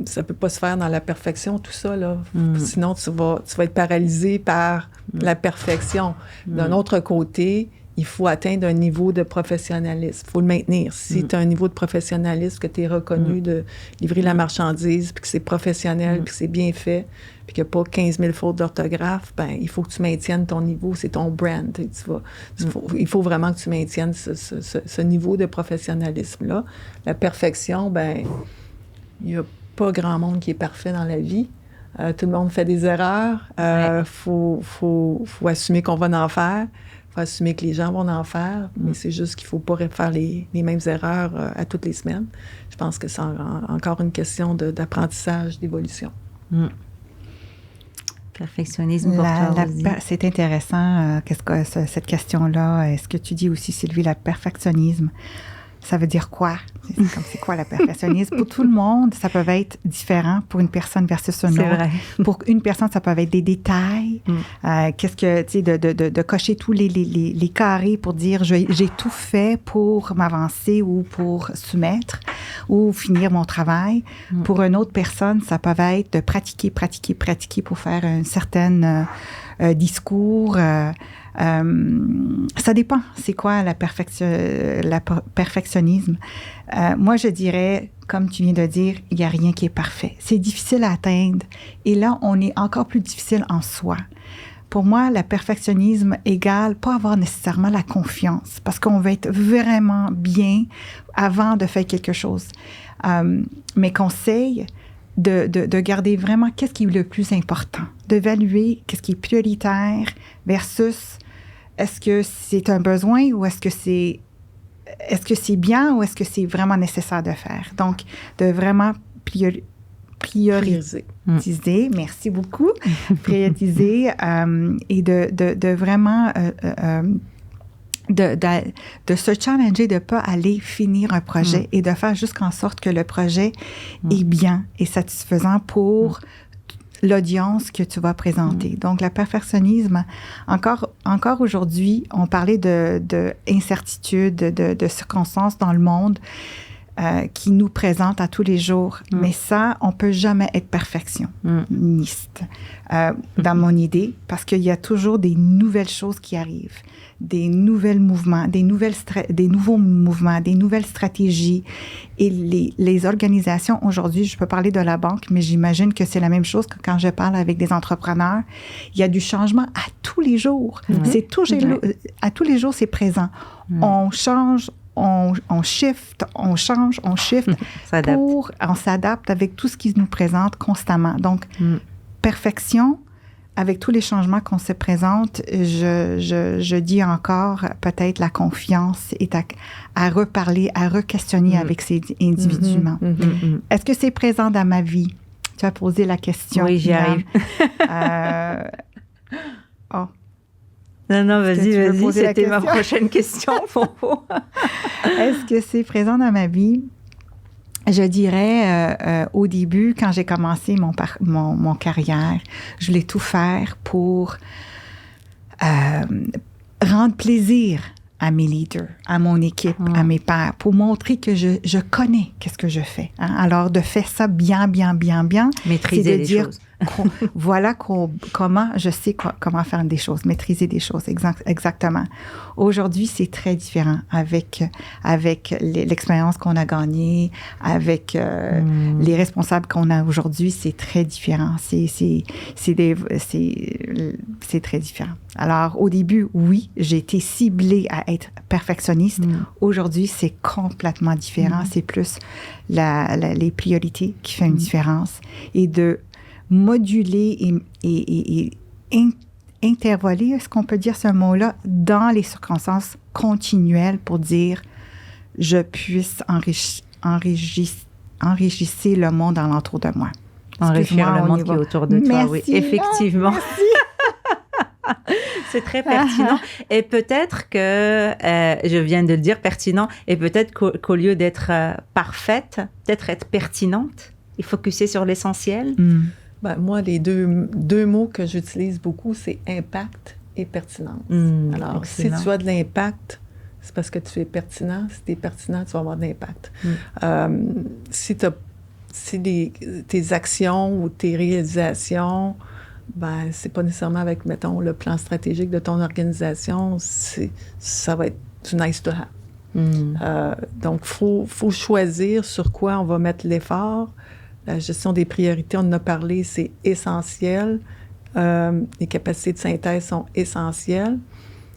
ça ne peut pas se faire dans la perfection, tout ça, là. Sinon, tu vas être paralysé par la perfection. D'un autre côté, il faut atteindre un niveau de professionnalisme. Il faut le maintenir. Si tu as un niveau de professionnalisme, que tu es reconnu de livrer la marchandise, puis que c'est professionnel, puis que c'est bien fait, puis qu'il n'y a pas 15 000 fautes d'orthographe, ben il faut que tu maintiennes ton niveau. C'est ton brand. Il faut vraiment que tu maintiennes ce niveau de professionnalisme-là. La perfection, ben il n'y a pas grand monde qui est parfait dans la vie. Tout le monde fait des erreurs. Faut assumer qu'on va en faire. Il faut assumer que les gens vont en faire. Mais c'est juste qu'il ne faut pas faire les mêmes erreurs à toutes les semaines. Je pense que c'est encore une question d'apprentissage, d'évolution. Perfectionnisme pour toi aussi. C'est intéressant, cette question-là. Est-ce que tu dis aussi, Sylvie, le perfectionnisme? Ça veut dire quoi? C'est quoi le perfectionnisme? Pour tout le monde, ça peut être différent pour une personne versus une autre. Vrai. Pour une personne, ça peut être des détails. Qu'est-ce que, tu sais, de cocher tous les carrés pour dire j'ai tout fait pour m'avancer ou pour soumettre ou finir mon travail. Pour une autre personne, ça peut être de pratiquer pour faire un certain discours. Ça dépend. C'est quoi le perfectionnisme? Moi, je dirais, comme tu viens de dire, il n'y a rien qui est parfait. C'est difficile à atteindre. Et là, on est encore plus difficile en soi. Pour moi, le perfectionnisme égale pas avoir nécessairement la confiance, parce qu'on veut être vraiment bien avant de faire quelque chose. Mes conseils, de garder vraiment qu'est-ce qui est le plus important, d'évaluer qu'est-ce qui est prioritaire versus est-ce que c'est un besoin ou est-ce que c'est bien ou est-ce que c'est vraiment nécessaire de faire. Donc, de vraiment prioriser. Merci beaucoup. Prioriser et de vraiment de se challenger, de ne pas aller finir un projet et de faire jusqu'en sorte que le projet est bien et satisfaisant pour l'audience que tu vas présenter. Donc, le perfectionnisme, encore aujourd'hui, on parlait de incertitude, de circonstances dans le monde. qui nous présente à tous les jours. Mais ça, on peut jamais être perfectionniste dans mon idée, parce qu'il y a toujours des nouvelles choses qui arrivent, des nouveaux mouvements, des nouvelles stratégies. Et les organisations, aujourd'hui, je peux parler de la banque, mais j'imagine que c'est la même chose que quand je parle avec des entrepreneurs. Il y a du changement à tous les jours. C'est toujours, à tous les jours, c'est présent. On change, on shift, on change, on shift. On s'adapte avec tout ce qui nous présente constamment. Donc, perfection, avec tous les changements qu'on se présente, je dis encore, peut-être la confiance est à reparler, à re-questionner avec ces individus. Est-ce que c'est présent dans ma vie? Tu as posé la question. Oui, j'y arrive. Non, vas-y, c'était ma prochaine question. Est-ce que c'est présent dans ma vie? Je dirais, au début, quand j'ai commencé mon carrière, je voulais tout faire pour rendre plaisir à mes leaders, à mon équipe, à mes pairs, pour montrer que je connais qu'est-ce que je fais. Hein? Alors, de faire ça bien, maîtriser c'est de les dire, choses. Voilà comment je sais comment faire des choses, maîtriser des choses, exactement. Aujourd'hui, c'est très différent avec l'expérience qu'on a gagnée, avec les responsables qu'on a aujourd'hui, c'est très différent. C'est très différent. Alors, au début, oui, j'ai été ciblée à être perfectionniste. Aujourd'hui, c'est complètement différent. C'est plus les priorités qui font une différence et de moduler et intervaller, est-ce qu'on peut dire ce mot-là, dans les circonstances continuelles pour dire je puisse enrichir le monde alentour de moi. Enrichir le monde qui est autour de toi, oui, effectivement. Merci. C'est très pertinent. Et peut-être que, je viens de le dire, pertinent, et peut-être qu'au lieu d'être parfaite, peut-être être pertinente et focuser sur l'essentiel. Ben, moi, les deux mots que j'utilise beaucoup, c'est impact et pertinence. Alors, excellent. Si tu as de l'impact, c'est parce que tu es pertinent. Si tu es pertinent, tu vas avoir de l'impact. Si tes actions ou tes réalisations, ben, c'est pas nécessairement avec, mettons, le plan stratégique de ton organisation, ça va être du nice to have. Donc, faut choisir sur quoi on va mettre l'effort. La gestion des priorités, on en a parlé, c'est essentiel. Les capacités de synthèse sont essentielles.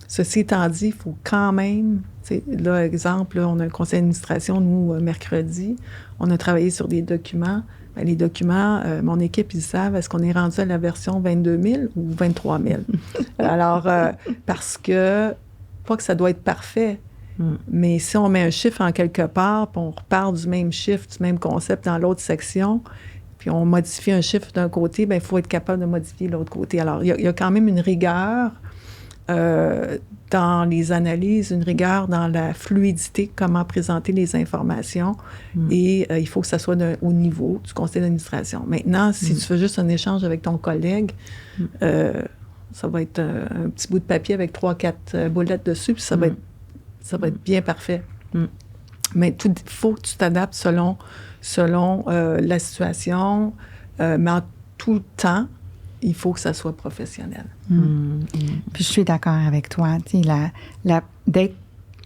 Ceci étant dit, il faut quand même, là, exemple, là, on a un conseil d'administration, nous, mercredi, on a travaillé sur des documents. Bien, les documents, mon équipe, ils savent, est-ce qu'on est rendu à la version 22 000 ou 23 000? Alors, parce que, pas que ça doit être parfait, mais si on met un chiffre en quelque part, puis on repart du même chiffre, du même concept dans l'autre section, puis on modifie un chiffre d'un côté, bien, il faut être capable de modifier l'autre côté. Alors, il y a quand même une rigueur dans les analyses, une rigueur dans la fluidité, comment présenter les informations, et il faut que ça soit d'un haut niveau du conseil d'administration. Maintenant, si tu fais juste un échange avec ton collègue, ça va être un petit bout de papier avec 3-4 boulettes dessus, puis ça va être bien parfait. Mais il faut que tu t'adaptes selon la situation, mais en tout temps, il faut que ça soit professionnel. Puis je suis d'accord avec toi. D'être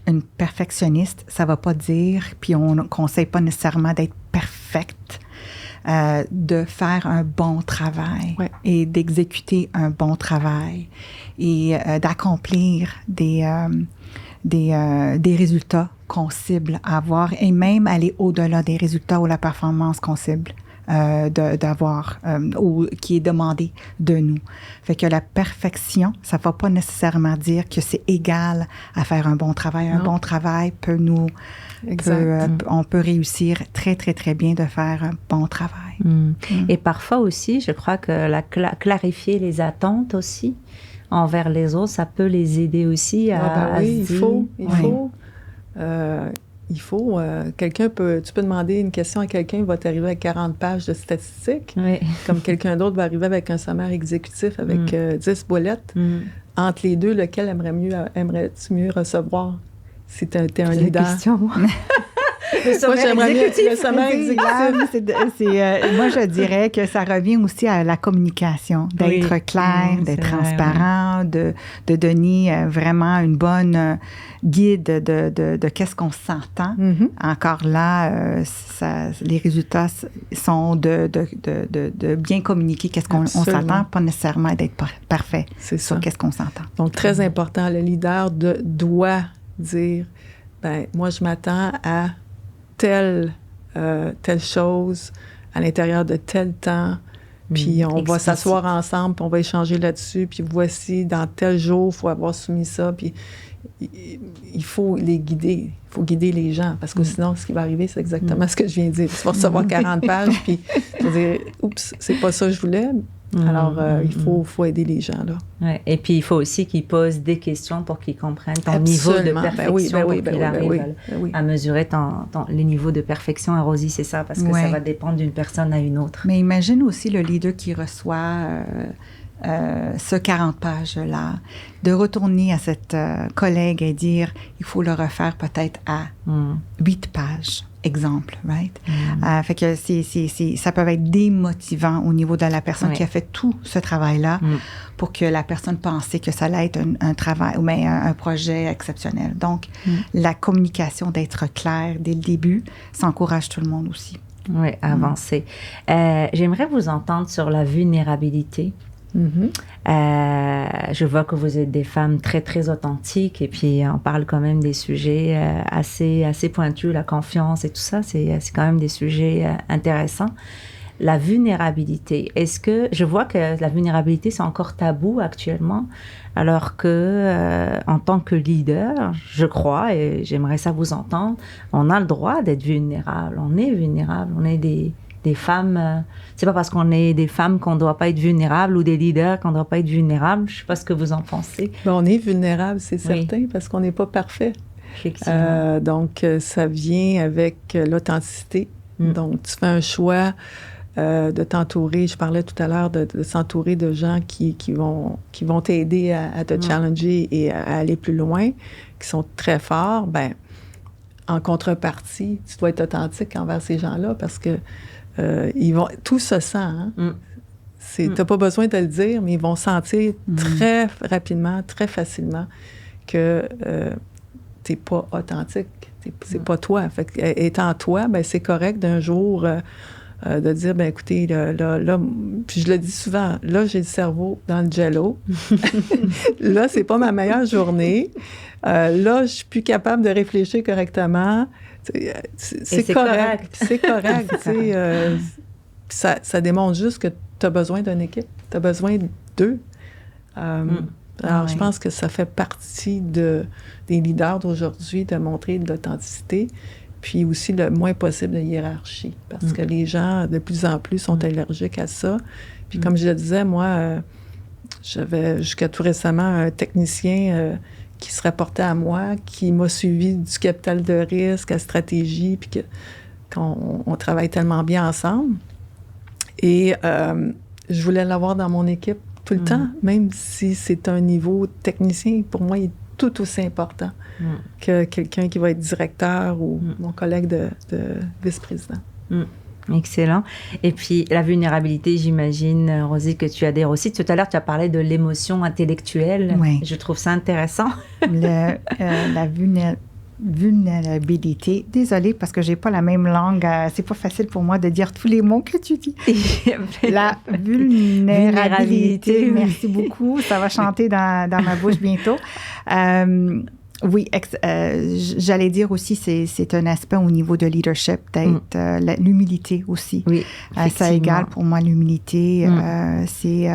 une perfectionniste, ça ne va pas dire, puis on ne conseille pas nécessairement d'être perfecte, de faire un bon travail et d'exécuter un bon travail et d'accomplir des résultats qu'on cible à avoir et même aller au-delà des résultats ou la performance qu'on cible d'avoir ou qui est demandée de nous. Fait que la perfection, ça ne va pas nécessairement dire que c'est égal à faire un bon travail. Un bon travail peut on peut réussir très, très, très bien de faire un bon travail. Et parfois aussi, je crois que clarifier les attentes aussi envers les autres, ça peut les aider aussi à il faut. Tu peux demander une question à quelqu'un, il va t'arriver avec 40 pages de statistiques, comme quelqu'un d'autre va arriver avec un sommaire exécutif avec 10 boulettes. Entre les deux, lequel aimerais-tu mieux recevoir si tu es un leader? Question, moi. Moi, j'aimerais bien le sommaire exécutif. Moi, je dirais que ça revient aussi à la communication, d'être clair, d'être transparent, de donner vraiment une bonne guide de qu'est-ce qu'on s'entend. Encore là, les résultats sont de bien communiquer qu'est-ce qu'on s'entend, pas nécessairement d'être parfait sur qu'est-ce qu'on s'entend. Donc, très important, le leader doit dire, moi, je m'attends à telle chose à l'intérieur de tel temps, puis on va s'asseoir ensemble, puis on va échanger là-dessus, puis voici, dans tel jour, il faut avoir soumis ça, puis il faut les guider, il faut guider les gens, parce que sinon, ce qui va arriver, c'est exactement ce que je viens de dire. Tu vas recevoir 40 pages, puis tu vas dire, oups, c'est pas ça que je voulais. Alors, il faut aider les gens, là. Ouais. Et puis, il faut aussi qu'ils posent des questions pour qu'ils comprennent ton niveau de perfection, pour qu'ils arrivent à mesurer les niveaux de perfection. Et Rosie, c'est ça, parce que ça va dépendre d'une personne à une autre. Mais imagine aussi le leader qui reçoit ce 40 pages-là, de retourner à cette collègue et dire, il faut le refaire peut-être à 8 pages. Exemple, right? Fait que ça peut être démotivant au niveau de la personne qui a fait tout ce travail-là pour que la personne pensait que ça allait être un travail ou un projet exceptionnel. Donc, la communication, d'être clair dès le début, ça encourage tout le monde aussi. Oui, avancer. J'aimerais vous entendre sur la vulnérabilité. Je vois que vous êtes des femmes très, très authentiques et puis on parle quand même des sujets assez pointus, la confiance et tout ça, c'est quand même des sujets intéressants. La vulnérabilité, est-ce que... Je vois que la vulnérabilité, c'est encore tabou actuellement, alors que en tant que leader, je crois, et j'aimerais ça vous entendre, on a le droit d'être vulnérable, on est vulnérable, on est des femmes, c'est pas parce qu'on est des femmes qu'on doit pas être vulnérable ou des leaders qu'on doit pas être vulnérable. Je sais pas ce que vous en pensez. On est vulnérable, c'est certain, parce qu'on n'est pas parfait. Donc, ça vient avec l'authenticité. Donc, tu fais un choix de t'entourer. Je parlais tout à l'heure de s'entourer de gens qui vont t'aider à te challenger et à aller plus loin, qui sont très forts. En contrepartie, tu dois être authentique envers ces gens-là parce que tout se sent. Hein? Tu n'as pas besoin de le dire, mais ils vont sentir très rapidement, très facilement que tu n'es pas authentique. C'est pas toi. Fait que, étant toi, c'est correct d'un jour de dire, écoutez, là, puis je le dis souvent, là, j'ai le cerveau dans le jello. Là, c'est pas ma meilleure journée. Là, je suis plus capable de réfléchir correctement. C'est correct. C'est correct. Ça démontre juste que tu as besoin d'une équipe. Tu as besoin d'eux. Alors, je pense que ça fait partie des leaders d'aujourd'hui de montrer de l'authenticité, puis aussi le moins possible de hiérarchie, parce que les gens, de plus en plus, sont allergiques à ça. Puis comme je le disais, moi, j'avais jusqu'à tout récemment un technicien qui se rapportait à moi, qui m'a suivi du capital de risque à stratégie, puis qu'on travaille tellement bien ensemble. Et je voulais l'avoir dans mon équipe tout le temps, même si c'est un niveau technicien. Pour moi, il est tout aussi important que quelqu'un qui va être directeur ou mon collègue de vice-président. Excellent. Et puis, la vulnérabilité, j'imagine, Rosie, que tu adhères aussi. Tout à l'heure, tu as parlé de l'émotion intellectuelle. Oui. Je trouve ça intéressant. La vulnérabilité. Désolée, parce que j'ai pas la même langue. C'est pas facile pour moi de dire tous les mots que tu dis. La vulnérabilité. Merci beaucoup. Ça va chanter dans ma bouche bientôt. Oui, j'allais dire aussi, c'est un aspect au niveau de leadership, d'être l'humilité aussi. Oui, ça égale pour moi l'humilité. C'est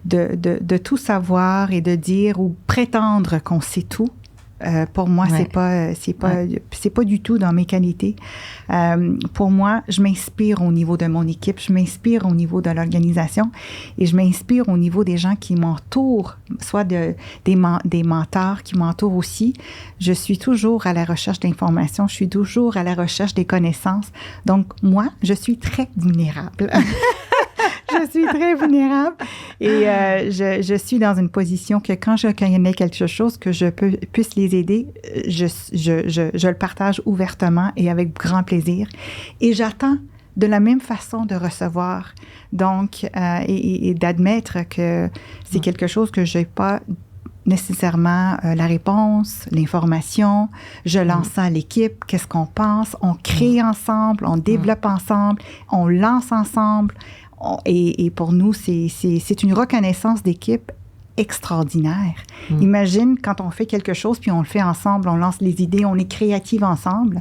de tout savoir et de dire ou prétendre qu'on sait tout. Pour moi, c'est pas du tout dans mes qualités. Pour moi, je m'inspire au niveau de mon équipe, je m'inspire au niveau de l'organisation et je m'inspire au niveau des gens qui m'entourent, soit des mentors qui m'entourent aussi. Je suis toujours à la recherche d'informations, je suis toujours à la recherche des connaissances. Donc, moi, je suis très vulnérable. Je suis très vulnérable Et je suis dans une position que quand je connais quelque chose, que je puisse les aider, je le partage ouvertement et avec grand plaisir. Et j'attends de la même façon de recevoir. Donc, et d'admettre que c'est quelque chose que je n'ai pas nécessairement la réponse, l'information. Je lance ça à l'équipe. Qu'est-ce qu'on pense? On crée ensemble, on développe ensemble, on lance ensemble. Et pour nous, c'est une reconnaissance d'équipe extraordinaire. Imagine quand on fait quelque chose, puis on le fait ensemble, on lance les idées, on est créatifs ensemble.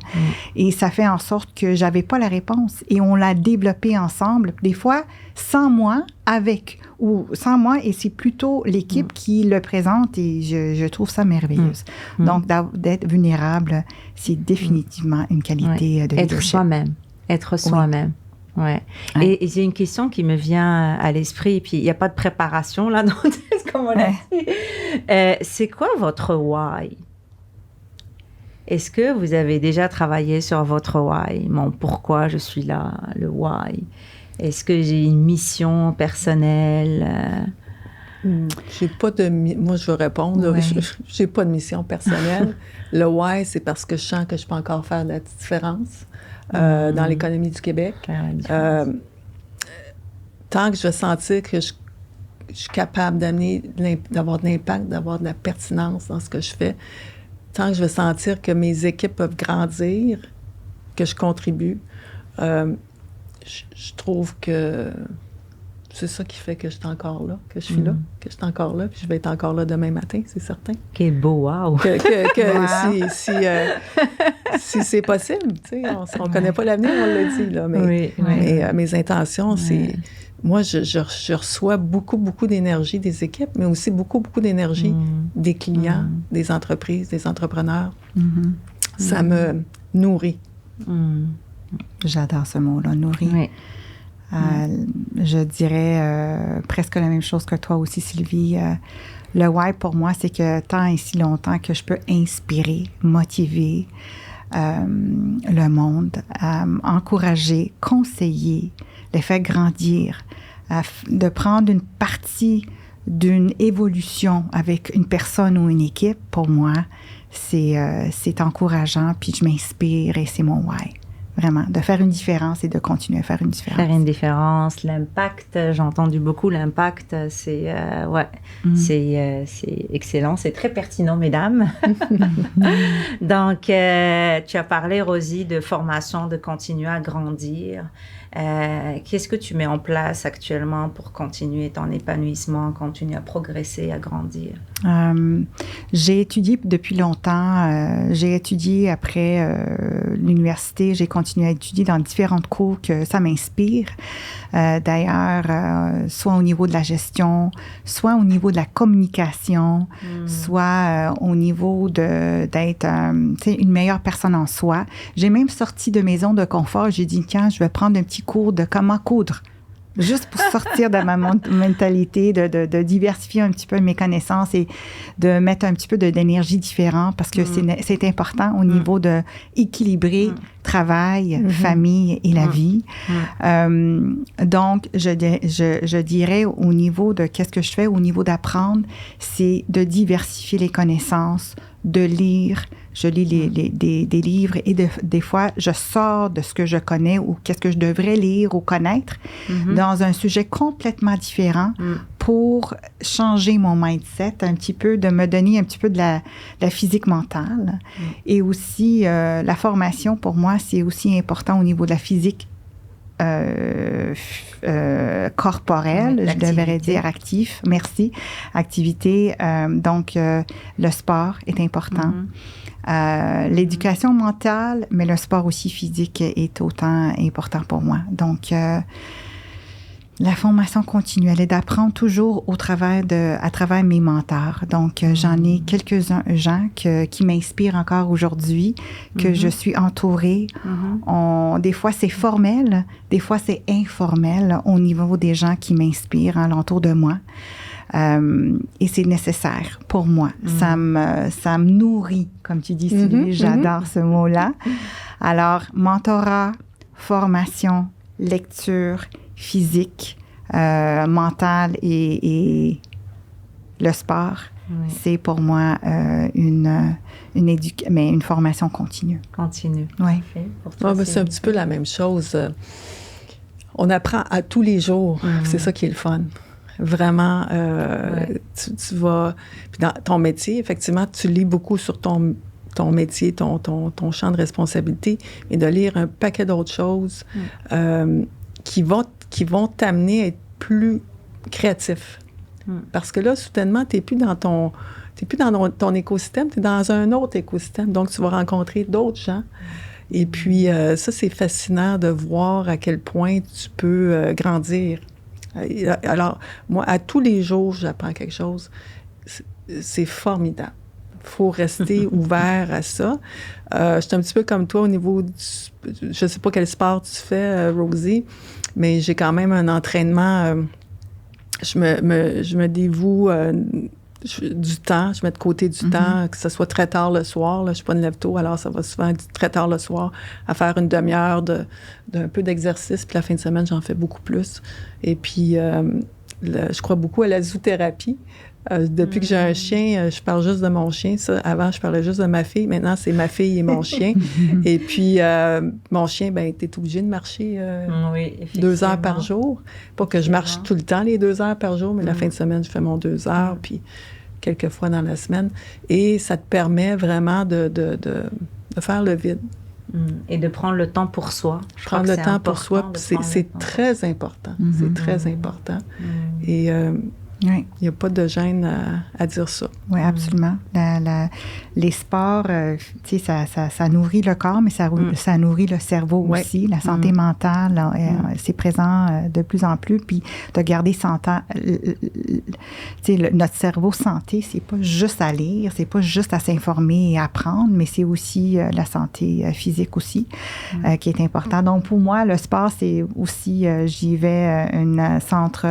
Et ça fait en sorte que j'avais pas la réponse. Et on l'a développé ensemble. Des fois, sans moi, et c'est plutôt l'équipe qui le présente et je trouve ça merveilleux. Donc, d'être vulnérable, c'est définitivement une qualité de leadership. Être soi-même. Ouais. Et j'ai une question qui me vient à l'esprit, et puis il n'y a pas de préparation là, donc comme on l'a dit. C'est quoi votre why? Est-ce que vous avez déjà travaillé sur votre why? Mon pourquoi je suis là, le why? Est-ce que j'ai une mission personnelle? J'ai pas de... Moi, je veux répondre. J'ai pas de mission personnelle. Le why, c'est parce que je sens que je peux encore faire la différence. Dans l'économie du Québec. Tant que je vais sentir que je suis capable d'avoir de l'impact, d'avoir de la pertinence dans ce que je fais, tant que je vais sentir que mes équipes peuvent grandir, que je contribue, je trouve que c'est ça qui fait que je suis encore là, que je suis là, que je suis encore là, puis je vais être encore là demain matin, c'est certain. Quel beau, wow! Si c'est possible, tu sais, on ne connaît pas l'avenir, on l'a dit, là, mais mes intentions, c'est... Moi, je reçois beaucoup, beaucoup d'énergie des équipes, mais aussi beaucoup, beaucoup d'énergie des clients, des entreprises, des entrepreneurs. Ça me nourrit. J'adore ce mot-là, nourrir. Je dirais presque la même chose que toi aussi, Sylvie. Le why, pour moi, c'est que tant et si longtemps que je peux inspirer, motiver le monde, encourager, conseiller, les faire grandir, de prendre une partie d'une évolution avec une personne ou une équipe, pour moi, c'est encourageant, puis je m'inspire et c'est mon why. Vraiment, de faire une différence et de continuer à faire une différence. Faire une différence, l'impact, j'ai entendu beaucoup l'impact, c'est excellent, c'est très pertinent, mesdames. Donc, tu as parlé, Rosie, de formation, de continuer à grandir. Qu'est-ce que tu mets en place actuellement pour continuer ton épanouissement, continuer à progresser, à grandir? J'ai étudié depuis longtemps. J'ai étudié après l'université. J'ai continué à étudier dans différentes cours que ça m'inspire. D'ailleurs, soit au niveau de la gestion, soit au niveau de la communication, soit au niveau d'être une meilleure personne en soi. J'ai même sorti de mes zones de confort. J'ai dit, tiens, je vais prendre un petit cours de comment coudre. Juste pour sortir de ma mentalité, de diversifier un petit peu mes connaissances et de mettre un petit peu d'énergie différente parce que c'est important au niveau de équilibrer travail, famille et la vie. Donc, je dirais au niveau de qu'est-ce que je fais, au niveau d'apprendre, c'est de diversifier les connaissances, de lire. Je lis des livres et des fois, je sors de ce que je connais ou qu'est-ce que je devrais lire ou connaître dans un sujet complètement différent pour changer mon mindset un petit peu, de me donner un petit peu de la physique mentale. Et aussi, la formation, pour moi, c'est aussi important au niveau de la physique corporelle, je devrais dire actif, merci, activité. Donc, le sport est important. L'éducation mentale, mais le sport aussi physique est autant important pour moi. Donc, la formation continuelle est d'apprendre toujours à travers mes mentors. Donc, j'en ai quelques-uns gens qui m'inspirent encore aujourd'hui, que je suis entourée. Des fois, c'est formel, des fois, c'est informel au niveau des gens qui m'inspirent alentour de moi. Et c'est nécessaire pour moi. Ça me nourrit, comme tu dis, Sylvie. J'adore ce mot-là. Alors, mentorat, formation, lecture, physique, mentale et le sport, c'est pour moi une formation continue. Continue. Oui. C'est un petit peu la même chose. On apprend à tous les jours. C'est ça qui est le fun. Vraiment, tu vas... Puis dans ton métier, effectivement, tu lis beaucoup sur ton métier, ton champ de responsabilité, et de lire un paquet d'autres choses qui vont t'amener à être plus créatif. Parce que là, soudainement, tu n'es plus dans ton écosystème, tu es dans un autre écosystème. Donc, tu vas rencontrer d'autres gens. Et puis, ça, c'est fascinant de voir à quel point tu peux grandir. Alors, moi, à tous les jours, j'apprends quelque chose. C'est formidable. Il faut rester ouvert à ça. Je suis un petit peu comme toi au niveau je ne sais pas quel sport tu fais, Rosie, mais j'ai quand même un entraînement. Je me dévoue du temps. Je mets de côté du temps, que ce soit très tard le soir. Là, je ne suis pas une lève-tôt, alors ça va souvent être très tard le soir à faire une demi-heure d'un peu d'exercice. Puis la fin de semaine, j'en fais beaucoup plus. Et puis, je crois beaucoup à la zoothérapie. Depuis que j'ai un chien, je parle juste de mon chien. Ça, avant, je parlais juste de ma fille. Maintenant, c'est ma fille et mon chien. Et puis, mon chien, ben, t'es obligé de marcher 2 heures par jour. Pas que je marche tout le temps les 2 heures par jour, mais la fin de semaine, je fais mon 2 heures, puis quelques fois dans la semaine. Et ça te permet vraiment de faire le vide. Et de prendre le temps pour soi. Prendre le temps pour soi, c'est très important. C'est très important. Et... il n'y a pas de gêne à dire ça. Oui, absolument. Les sports, tu sais, ça nourrit le corps, mais ça nourrit le cerveau aussi. La santé mentale, c'est présent de plus en plus. Puis de garder notre cerveau santé, c'est pas juste à lire, c'est pas juste à s'informer et apprendre, mais c'est aussi la santé physique aussi qui est important. Donc pour moi, le sport, c'est aussi, j'y vais un centre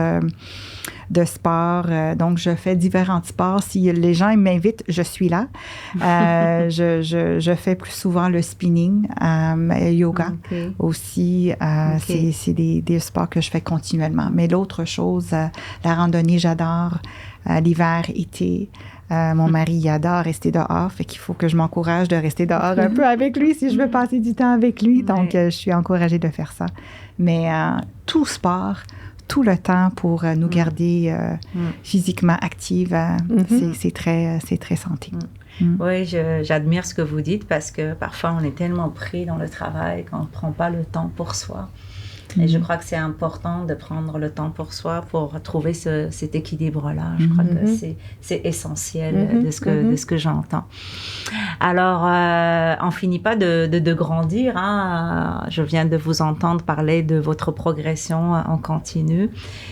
de sport. Donc, je fais différents sports. Si les gens m'invitent, je suis là. Je fais plus souvent le spinning, yoga aussi. C'est des sports que je fais continuellement. Mais l'autre chose, la randonnée, j'adore. L'hiver, été. Mon mari, il adore rester dehors, fait qu'il faut que je m'encourage de rester dehors un peu avec lui si je veux passer du temps avec lui. Donc, je suis encouragée de faire ça. Mais tout sport, tout le temps pour nous garder physiquement actives, c'est très santé. Oui, j'admire ce que vous dites parce que parfois on est tellement pris dans le travail qu'on ne prend pas le temps pour soi. Et je crois que c'est important de prendre le temps pour soi pour trouver cet équilibre-là. Je crois que c'est essentiel de ce que j'entends. Alors, on finit pas de grandir. Hein. Je viens de vous entendre parler de votre progression en continu.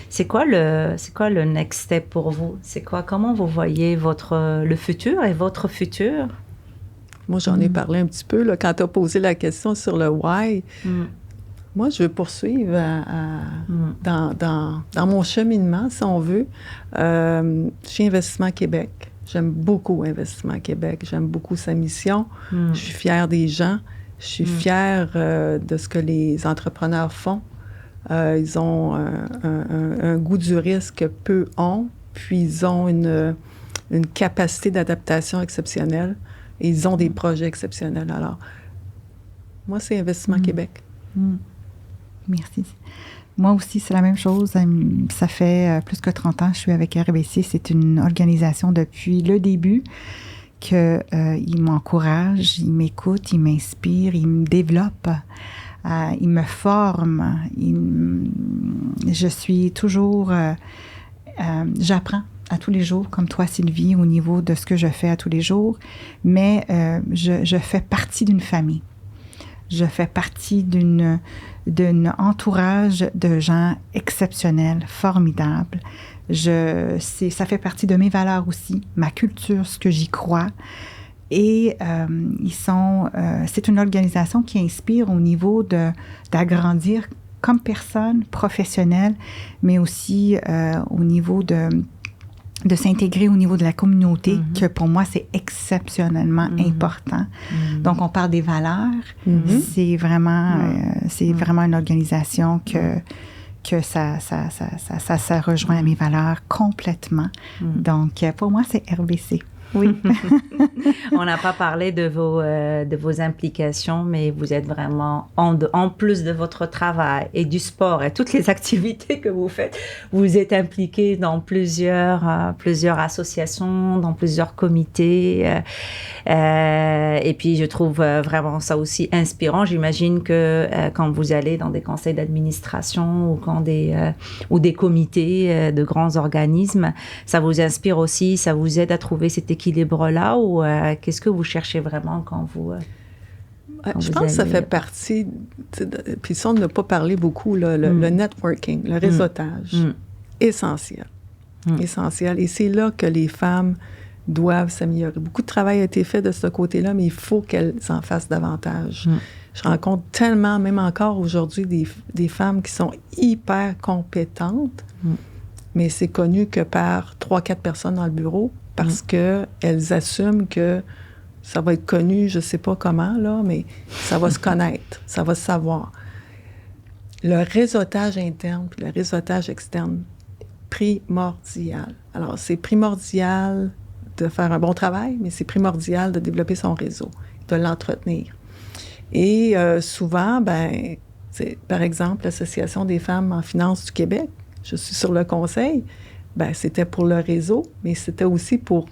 C'est quoi le next step pour vous? Comment vous voyez le futur et votre futur? Moi, j'en ai parlé un petit peu là, quand tu as posé la question sur le why. Moi, je veux poursuivre dans mon cheminement, si on veut, chez Investissement Québec. J'aime beaucoup Investissement Québec. J'aime beaucoup sa mission. Je suis fière des gens. Je suis fière de ce que les entrepreneurs font. Ils ont un goût du risque peu ont, puis ils ont une capacité d'adaptation exceptionnelle et ils ont des projets exceptionnels. Alors, moi, c'est Investissement Québec. Merci. Moi aussi, c'est la même chose. Ça fait plus que 30 ans que je suis avec RBC. C'est une organisation depuis le début qu'il m'encourage, il m'écoute, il m'inspire, il me développe, il me forme. Je suis toujours... j'apprends à tous les jours, comme toi, Sylvie, au niveau de ce que je fais à tous les jours. Mais je fais partie d'une famille. Je fais partie d'un entourage de gens exceptionnels, formidables. Ça fait partie de mes valeurs aussi, ma culture, ce que j'y crois. Et c'est une organisation qui inspire au niveau d'agrandir comme personne professionnelle, mais aussi au niveau de s'intégrer au niveau de la communauté, que pour moi, c'est exceptionnellement important. Donc, on parle des valeurs. C'est vraiment une organisation que ça rejoint à mes valeurs complètement. Donc, pour moi, c'est RBC. Oui. On n'a pas parlé de vos implications, mais vous êtes vraiment, en plus de votre travail et du sport et toutes les activités que vous faites, vous êtes impliqué dans plusieurs associations, dans plusieurs comités. Et puis, je trouve vraiment ça aussi inspirant. J'imagine que quand vous allez dans des conseils d'administration ou des comités de grands organismes, ça vous inspire aussi, ça vous aide à trouver cet équilibre-là, ou qu'est-ce que vous cherchez vraiment quand vous... Je pense que ça fait partie, puis ça, on n'a pas parlé beaucoup, là, le networking, le réseautage, essentiel. Essentiel. Et c'est là que les femmes doivent s'améliorer. Beaucoup de travail a été fait de ce côté-là, mais il faut qu'elles en fassent davantage. Je rencontre tellement, même encore aujourd'hui, des femmes qui sont hyper compétentes, mais c'est connu que par 3-4 personnes dans le bureau, parce qu'elles assument que ça va être connu, je ne sais pas comment, là, mais ça va se connaître, ça va se savoir. Le réseautage interne puis le réseautage externe, primordial. Alors, c'est primordial de faire un bon travail, mais c'est primordial de développer son réseau, de l'entretenir. Et souvent, par exemple, l'Association des femmes en finance du Québec, je suis sur le conseil, c'était pour le réseau, mais c'était aussi pour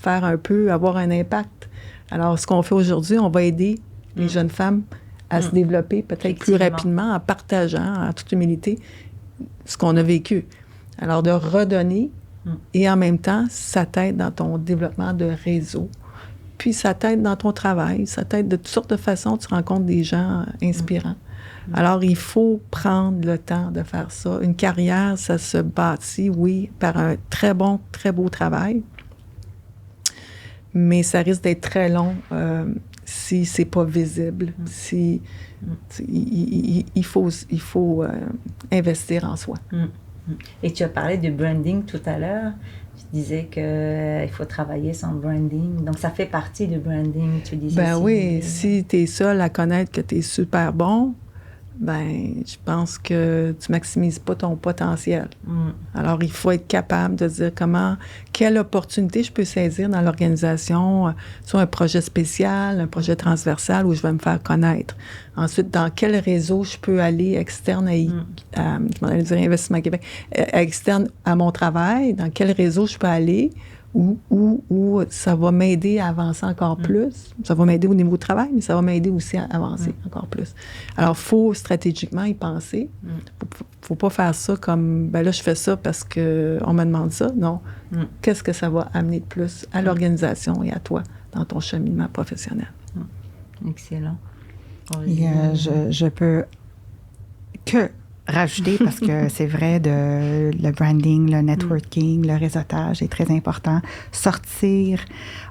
avoir un impact. Alors, ce qu'on fait aujourd'hui, on va aider les jeunes femmes à se développer peut-être plus rapidement en partageant, en toute humilité, ce qu'on a vécu. Alors, de redonner et en même temps, ça t'aide dans ton développement de réseau. Puis, ça t'aide dans ton travail, ça t'aide de toutes sortes de façons. Tu rencontres des gens inspirants. Alors, il faut prendre le temps de faire ça. Une carrière, ça se bâtit, oui, par un très bon, très beau travail, mais ça risque d'être très long si c'est pas visible. Il faut investir en soi. Et tu as parlé de branding tout à l'heure. Tu disais qu'il faut travailler son branding. Donc, ça fait partie du branding, tu disais. Oui, si tu es seul à connaître que tu es super bon, je pense que tu maximises pas ton potentiel. Alors, il faut être capable de dire quelle opportunité je peux saisir dans l'organisation, soit un projet spécial, un projet transversal où je vais me faire connaître. Ensuite, dans quel réseau je peux aller externe je m'en allais dire Investissement Québec, externe à mon travail, dans quel réseau je peux aller où ça va m'aider à avancer encore plus. Ça va m'aider au niveau du travail, mais ça va m'aider aussi à avancer encore plus. Alors, il faut stratégiquement y penser. Il ne faut pas faire ça comme, là, je fais ça parce qu'on me demande ça. Non. Qu'est-ce que ça va amener de plus à l'organisation et à toi dans ton cheminement professionnel? Excellent. Et, je peux que rajouter, parce que c'est vrai, le branding, le networking, le réseautage est très important. Sortir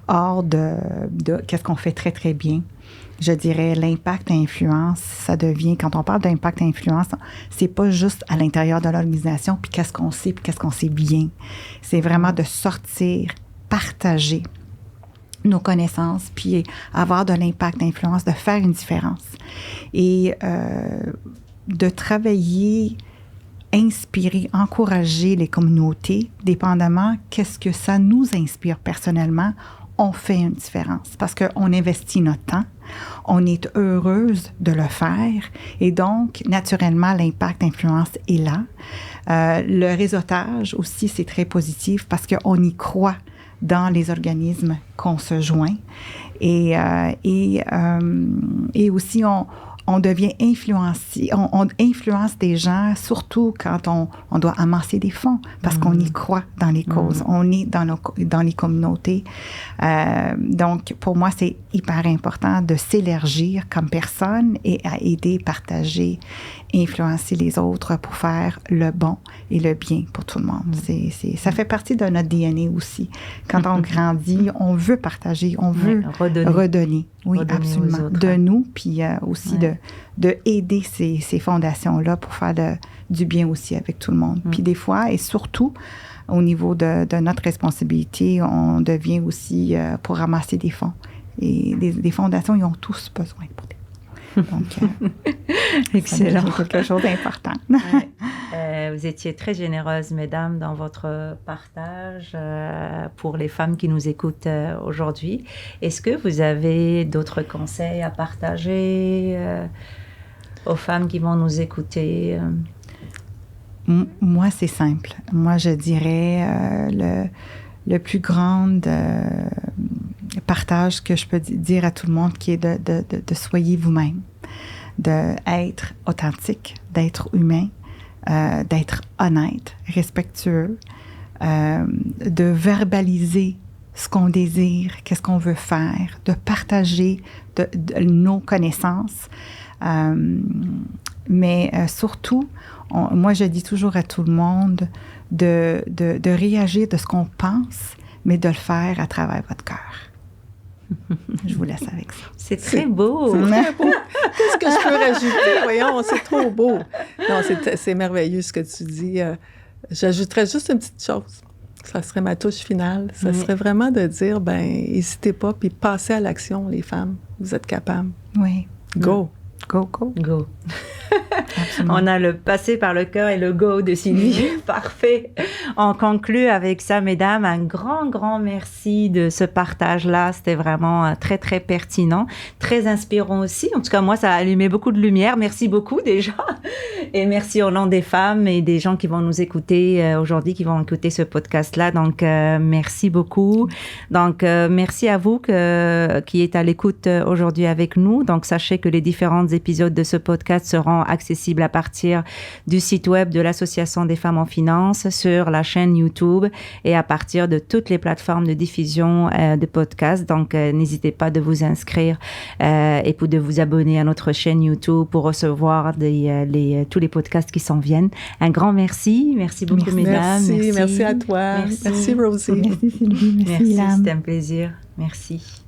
hors de qu'est-ce qu'on fait très, très bien. Je dirais l'impact influence, ça devient, quand on parle d'impact influence, c'est pas juste à l'intérieur de l'organisation, puis qu'est-ce qu'on sait, puis qu'est-ce qu'on sait bien. C'est vraiment de sortir, partager nos connaissances, puis avoir de l'impact d'influence, de faire une différence. Et de travailler, inspirer, encourager les communautés, dépendamment qu'est-ce que ça nous inspire personnellement, on fait une différence parce qu'on investit notre temps, on est heureuse de le faire et donc, naturellement, l'impact influence est là. Le réseautage aussi, c'est très positif parce qu'on y croit dans les organismes qu'on se joint et aussi on devient influencé, on influence des gens, surtout quand on doit amasser des fonds, parce qu'on y croit dans les causes, on est dans les communautés. Donc, pour moi, c'est hyper important de s'élargir comme personne et à aider, partager, influencer les autres pour faire le bon et le bien pour tout le monde. Ça fait partie de notre DNA aussi. Quand on grandit, on veut partager, on veut redonner. Oui, redonner absolument. De nous, puis aussi de aider ces fondations-là pour faire du bien aussi avec tout le monde. Puis des fois, et surtout, au niveau de notre responsabilité, on devient aussi pour ramasser des fonds. Et des fondations, ils ont tous besoin pour Donc, excellent. C'est quelque chose d'important. Vous étiez très généreuses, mesdames, dans votre partage pour les femmes qui nous écoutent aujourd'hui. Est-ce que vous avez d'autres conseils à partager aux femmes qui vont nous écouter? Moi, c'est simple. Moi, je dirais le plus grand partage que je peux dire à tout le monde, qui est de soyez vous-même, d'être authentique, d'être humain, d'être honnête, respectueux, de verbaliser ce qu'on désire, qu'est-ce qu'on veut faire, de partager de nos connaissances. Mais surtout, moi, je dis toujours à tout le monde de réagir de ce qu'on pense, mais de le faire à travers votre cœur. Je vous laisse avec ça. C'est très beau. C'est très beau. Qu'est-ce que je peux rajouter? Voyons, c'est trop beau. Non, c'est merveilleux ce que tu dis. J'ajouterais juste une petite chose. Ça serait ma touche finale. Ça serait vraiment de dire, n'hésitez pas, puis passez à l'action, les femmes. Vous êtes capables. Oui. Go. Go, go. Go. On a le passé par le cœur et le go de Sylvie. Parfait. On conclut avec ça, mesdames. Un grand merci de ce partage-là. C'était vraiment très, très pertinent, très inspirant aussi. En tout cas, moi, ça a allumé beaucoup de lumière. Merci beaucoup déjà. Et merci au nom des femmes et des gens qui vont nous écouter aujourd'hui, qui vont écouter ce podcast-là. Donc, merci beaucoup. Donc, merci à vous qui êtes à l'écoute aujourd'hui avec nous. Donc, sachez que les différents épisodes de ce podcast seront accessibles à partir du site web de l'Association des femmes en finance, sur la chaîne YouTube et à partir de toutes les plateformes de diffusion de podcasts. Donc, n'hésitez pas de vous inscrire et de vous abonner à notre chaîne YouTube pour recevoir tous les podcasts qui s'en viennent. Un grand merci. Merci beaucoup, mesdames. Merci à toi. Merci Rosie. Merci Sylvie. Merci, c'était un plaisir. Merci.